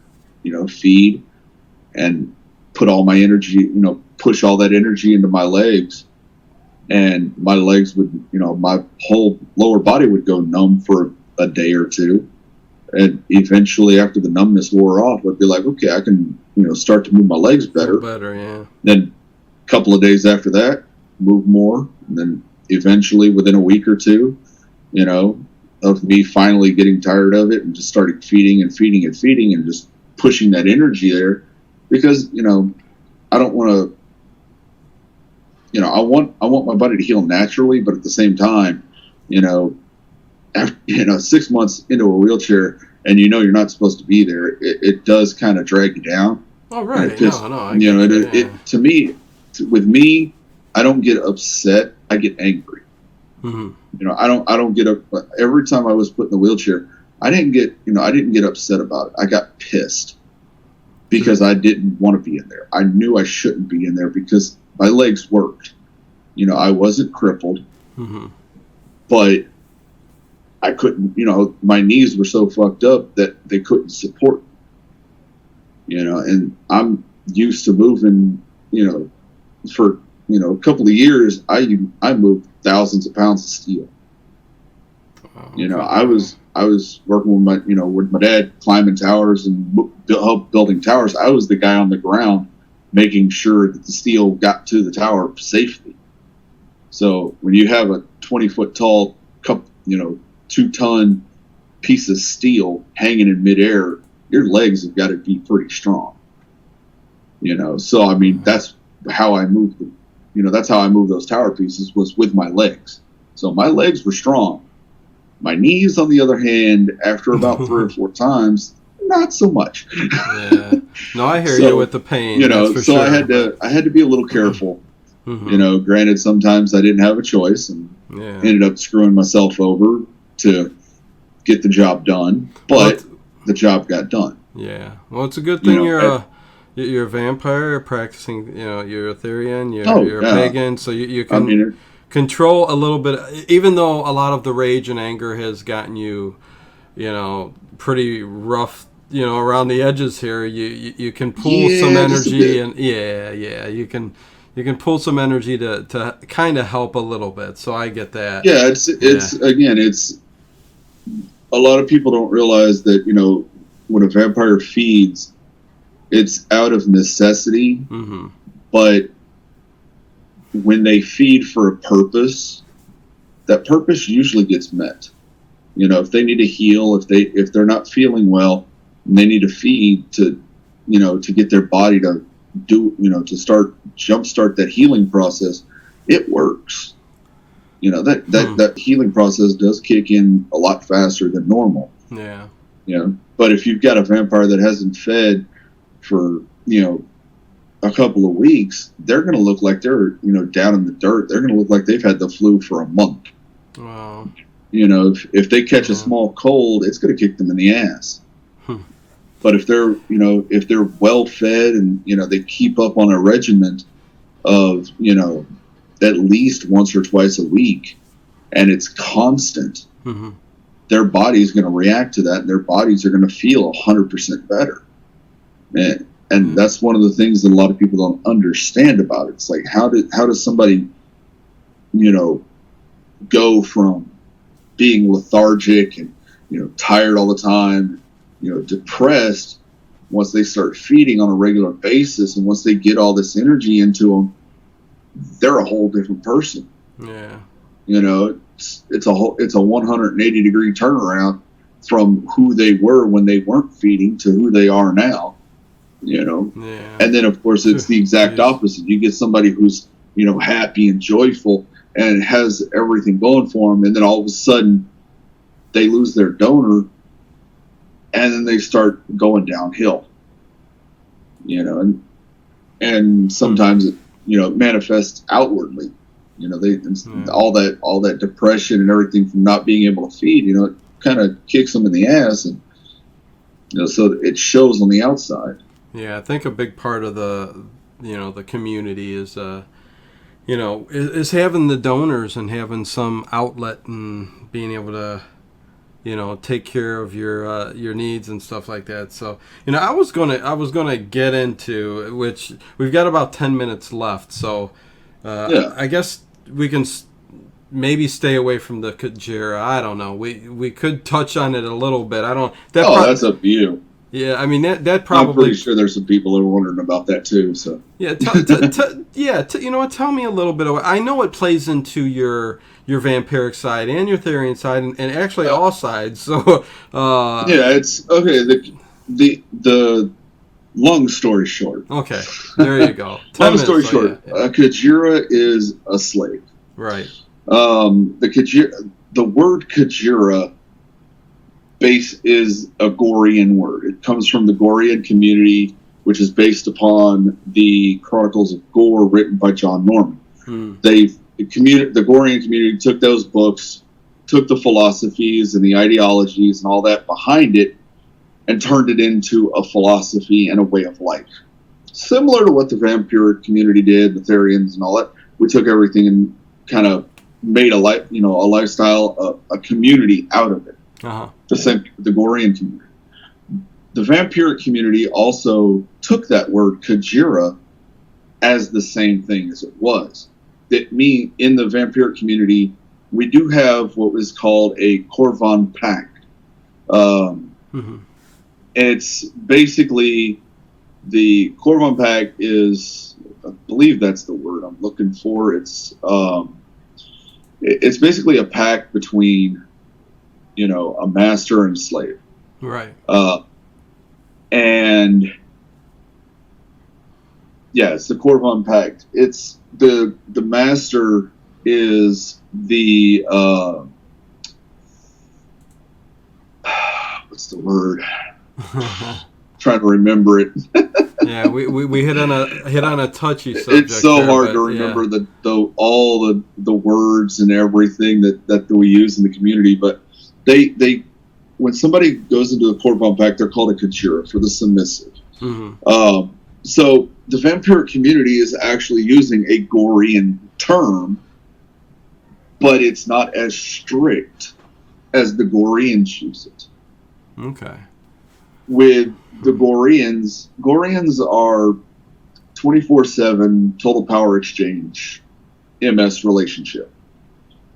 feed and put all my energy, push all that energy into my legs, and my legs would, my whole lower body would go numb for a day or two. And eventually, after the numbness wore off, I'd be like, okay, I can, start to move my legs better. Yeah. Then a couple of days after that, move more. And then eventually, within a week or two, of me finally getting tired of it and just started feeding and just pushing that energy there, because, I don't want to, I want my body to heal naturally, but at the same time, after, 6 months into a wheelchair, and you're not supposed to be there, it does kind of drag you down. Oh, right. To me, with me, I don't get upset. I get angry. I don't get up. Every time I was put in the wheelchair, I didn't get upset about it. I got pissed because I didn't want to be in there. I knew I shouldn't be in there because my legs worked. I wasn't crippled, but I couldn't, my knees were so fucked up that they couldn't support me, and I'm used to moving, for, a couple of years, I moved thousands of pounds of steel. I was working with my dad, climbing towers and building towers. I was the guy on the ground making sure that the steel got to the tower safely. So when you have a 20-foot tall, 2-ton piece of steel hanging in midair, your legs have got to be pretty strong. So that's how I moved them. That's how I moved those tower pieces, was with my legs. So my legs were strong. My knees, on the other hand, after about 3 or 4 times, not so much. Yeah. No, I hear So, you with the pain. That's for so sure. I had to be a little careful. Mm-hmm. Granted, sometimes I didn't have a choice and Yeah. ended up screwing myself over to get the job done, but the job got done. Yeah. Well, it's a good thing you're a vampire, you're practicing, you're a Therian, you're a pagan, so you can control a little bit, even though a lot of the rage and anger has gotten you, pretty rough, around the edges here. You can pull some energy, and you can pull some energy to kind of help a little bit. So I get that. Yeah, it's a lot of people don't realize that, when a vampire feeds, it's out of necessity. Mm-hmm. But when they feed for a purpose, that purpose usually gets met. If they need to heal, if they're not feeling well, and they need to feed to get their body to do, to jumpstart that healing process, it works. That healing process does kick in a lot faster than normal. Yeah. But if you've got a vampire that hasn't fed for, a couple of weeks, they're going to look like they're, down in the dirt. They're going to look like they've had the flu for a month. Wow. If they catch a small cold, it's going to kick them in the ass. But if they're well fed and, they keep up on a regiment of, at least once or twice a week, and it's constant, their body's going to react to that, and their bodies are going to feel 100% better. And that's one of the things that a lot of people don't understand about it. It's like, how does somebody, go from being lethargic and, tired all the time, depressed, once they start feeding on a regular basis, and once they get all this energy into them, they're a whole different person. Yeah. It's a 180 degree turnaround from who they were when they weren't feeding to who they are now. Yeah. And then of course it's the exact opposite. You get somebody who's, happy and joyful and has everything going for them, and then all of a sudden they lose their donor, and then they start going downhill. And sometimes it, manifests outwardly. All that depression and everything from not being able to feed, it kind of kicks them in the ass, and so it shows on the outside. Yeah, I think a big part of the community is is having the donors and having some outlet and being able to take care of your needs and stuff like that. So I was gonna get into, which we've got about 10 minutes left. So I guess we can maybe stay away from the Kajira. I don't know. We could touch on it a little bit. I don't. That's up to you. Yeah, I mean that probably. I'm pretty sure there's some people who are wondering about that too. So yeah, you know what? Tell me a little bit of it. I know it plays into your vampiric side and your Therian side, and actually all sides. So it's okay. The long story short. Okay, there you go. Long story short, Kajira is a slave. Right. The word Kajira base is a Gorian word. It comes from the Gorian community, which is based upon the Chronicles of Gore written by John Norman. The Gorian community took those books, took the philosophies and the ideologies and all that behind it, and turned it into a philosophy and a way of life. Similar to what the vampiric community did, the Therians and all that. We took everything and kind of made a lifestyle, a community out of it. The Gorian community. The vampiric community also took that word Kajira as the same thing as it was. In the vampiric community, we do have what was called a Corvan Pact. It's basically, the Corvan Pact is, I believe that's the word I'm looking for. It's basically a pact between a master and a slave. Right. And yeah, it's the Corvan Pact. It's the master is the what's the word? Trying to remember it. Yeah, we hit on a touchy subject. It's so there, hard but, to remember all the words and everything that we use in the community. But they when somebody goes into the Corvon Pact, they're called a Kajira for the submissive. Mm-hmm. So the vampiric community is actually using a Gorean term, but it's not as strict as the Goreans use it. Okay. With the Goreans are 24/7 total power exchange MS relationship.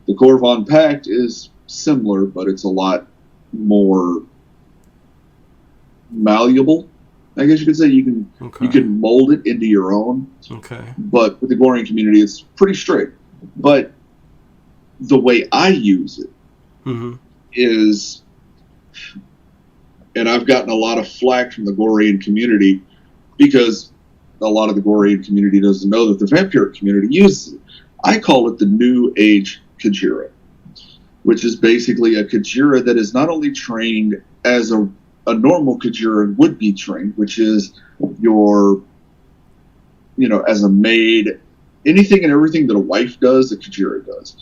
The Corvon Pact is similar, but it's a lot more malleable. I guess you could say you can mold it into your own. Okay. But with the Gorean community, it's pretty strict. But the way I use it is, and I've gotten a lot of flack from the Gorean community because a lot of the Gorean community doesn't know that the vampiric community uses it. I call it the New Age Kajira, which is basically a Kajira that is not only trained as a normal Kajira would be trained, which is as a maid, anything and everything that a wife does, a Kajira does.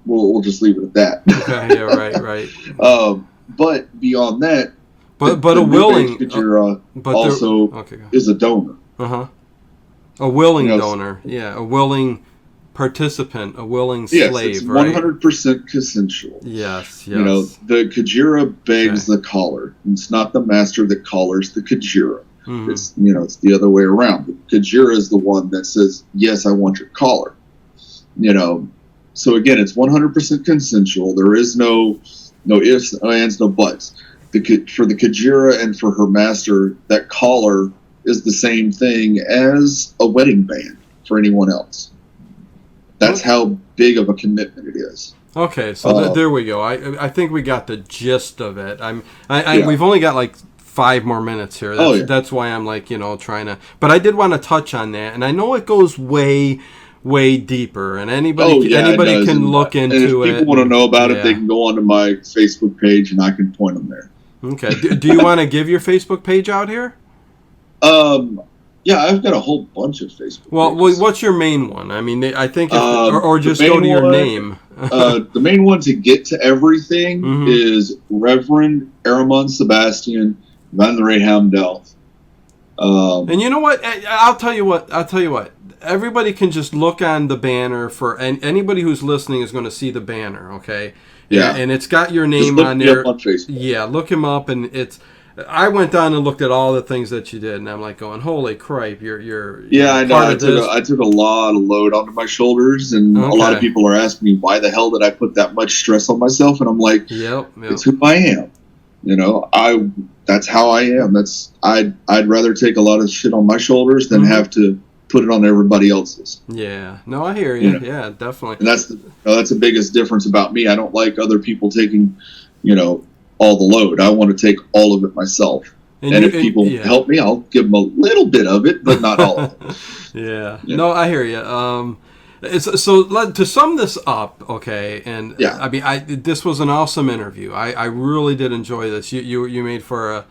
We'll just leave it at that. Okay, yeah, right. But beyond that, but a willing Kajira also is a donor. A willing donor, yeah, a willing participant, a willing slave, it's 100% consensual. Yes. The Kajira begs the caller. It's not the master that collars the Kajira. It's it's the other way around. The Kajira is the one that says, "Yes, I want your collar." So again, it's 100% consensual. There is no ifs, no ands, no buts. For the Kajira and for her master, that collar is the same thing as a wedding band for anyone else. That's how big of a commitment it is. Okay, so there we go. I think we got the gist of it. We've only got like 5 more minutes here. That's why I'm like, trying to. But I did want to touch on that, and I know it goes way deeper, and anybody can look into it. And if people want to know about it, they can go onto my Facebook page, and I can point them there. Okay. Do you want to give your Facebook page out here? Yeah, I've got a whole bunch of Facebook pages. Well, what's your main one? I mean, I think, or just go to your name. The main one to get to everything is Reverend Aramon Sebastian Van Hamdel. And you know what? I'll tell you what. Everybody can just look on the banner and anybody who's listening is going to see the banner, okay? Yeah. And it's got your name on there. On Facebook. Yeah, look him up, and I went down and looked at all the things that you did, and I'm like going, "Holy cripe, you're I know. I took a lot of load onto my shoulders, and a lot of people are asking me why the hell did I put that much stress on myself, and I'm like, it's who I am. That's how I am. I'd rather take a lot of shit on my shoulders than have to put it on everybody else's. Yeah. No, I hear you. Yeah, definitely. And that's the biggest difference about me. I don't like other people taking, all the load. I want to take all of it myself. And if people help me, I'll give them a little bit of it, but not all of it. Yeah. No, I hear you. So to sum this up, okay, and I mean, this was an awesome interview. I really did enjoy this. You made for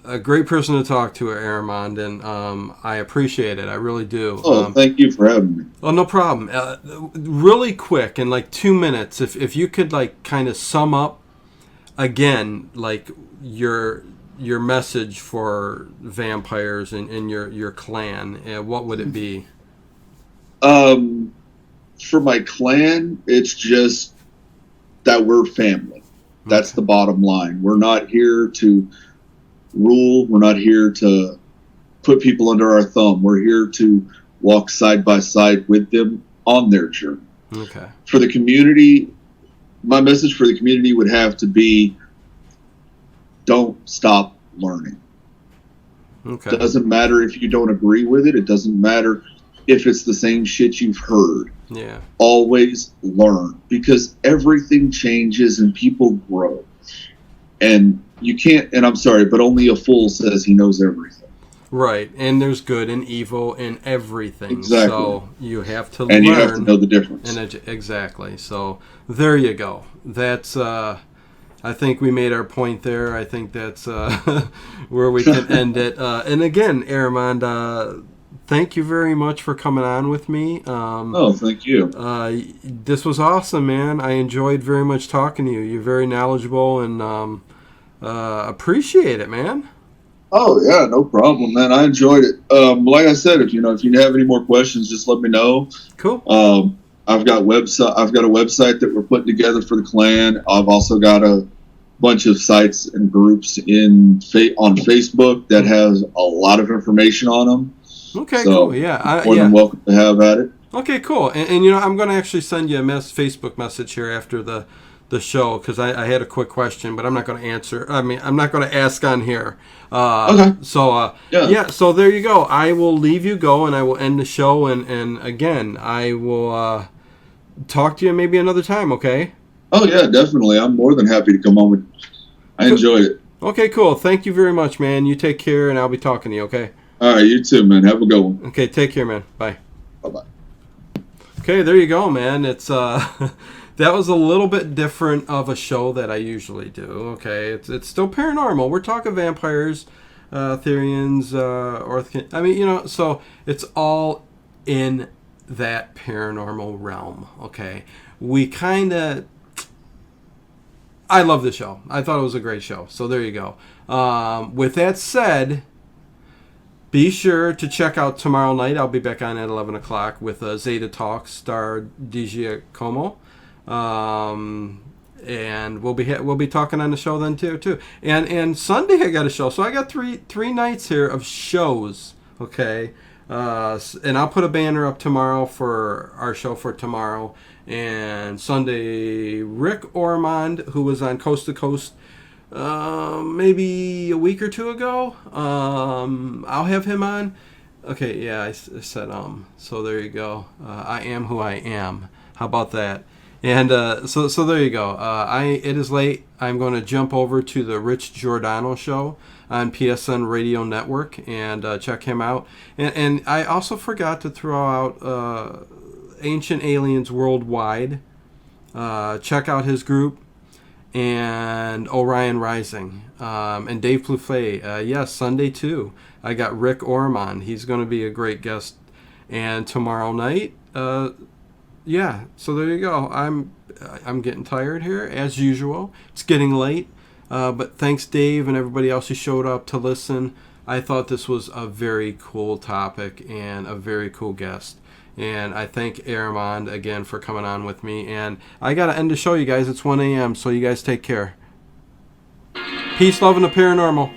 a great person to talk to, Aramond, and I appreciate it. I really do. Oh, thank you for having me. Oh, no problem. Really quick, in like 2 minutes, if you could like kind of sum up again, like your message for vampires and your clan, what would it be? For my clan, it's just that we're family. That's the bottom line. We're not here to rule. We're not here to put people under our thumb. We're here to walk side by side with them on their journey. Okay. For the community, my message for the community would have to be, don't stop learning. Okay. It doesn't matter if you don't agree with it. It doesn't matter if it's the same shit you've heard. Yeah. Always learn, because everything changes and people grow. And you can't, and I'm sorry, but only a fool says he knows everything. Right, and there's good and evil in everything. Exactly. So you have to learn. And you have to know the difference. Exactly. So there you go. That's, I think we made our point there. I think that's where we can end it. And again, Aramond, thank you very much for coming on with me. Oh, thank you. This was awesome, man. I enjoyed very much talking to you. You're very knowledgeable, and appreciate it, man. Oh yeah, no problem, man. I enjoyed it. Like I said, if you have any more questions, just let me know. Cool. I've got a website that we're putting together for the clan. I've also got a bunch of sites and groups on Facebook that has a lot of information on them. Okay, so cool. Yeah, more than welcome to have at it. Okay, cool. And I'm going to actually send you a Facebook message here after the show, because I had a quick question, but I'm not going to answer. I mean, I'm not going to ask on here. Okay. So, yeah, so there you go. I will leave you go, and I will end the show, and again, I will talk to you maybe another time, okay? Oh, yeah, definitely. I'm more than happy to come on. I enjoyed it. Okay, cool. Thank you very much, man. You take care, and I'll be talking to you, okay? All right, you too, man. Have a good one. Okay, take care, man. Bye. Bye-bye. Okay, there you go, man. It's that was a little bit different of a show that I usually do. Okay, it's still paranormal. We're talking vampires, Therians, Otherkins. I mean, so it's all in that paranormal realm. Okay, I love the show. I thought it was a great show. So there you go. With that said, be sure to check out tomorrow night. I'll be back on at 11 o'clock with Zeta Talk, star Digiacomo. And we'll be talking on the show then too. And Sunday I got a show. So I got three nights here of shows. Okay. And I'll put a banner up tomorrow for our show for tomorrow. And Sunday, Rick Ormond, who was on Coast to Coast maybe a week or two ago. I'll have him on. Okay, yeah, I said so there you go. I am who I am. How about that? And so there you go. It is late. I'm going to jump over to the Rich Giordano show on PSN Radio Network and check him out. And I also forgot to throw out Ancient Aliens Worldwide. Check out his group. And Orion Rising. And Dave Plouffe. Yes, Sunday too. I got Rick Ormond. He's going to be a great guest. And tomorrow night, yeah, so there you go. I'm getting tired here, as usual. It's getting late. But thanks, Dave, and everybody else who showed up to listen. I thought this was a very cool topic and a very cool guest. And I thank Aramond again for coming on with me. And I got to end the show, you guys. It's 1 a.m., so you guys take care. Peace, love, and the paranormal.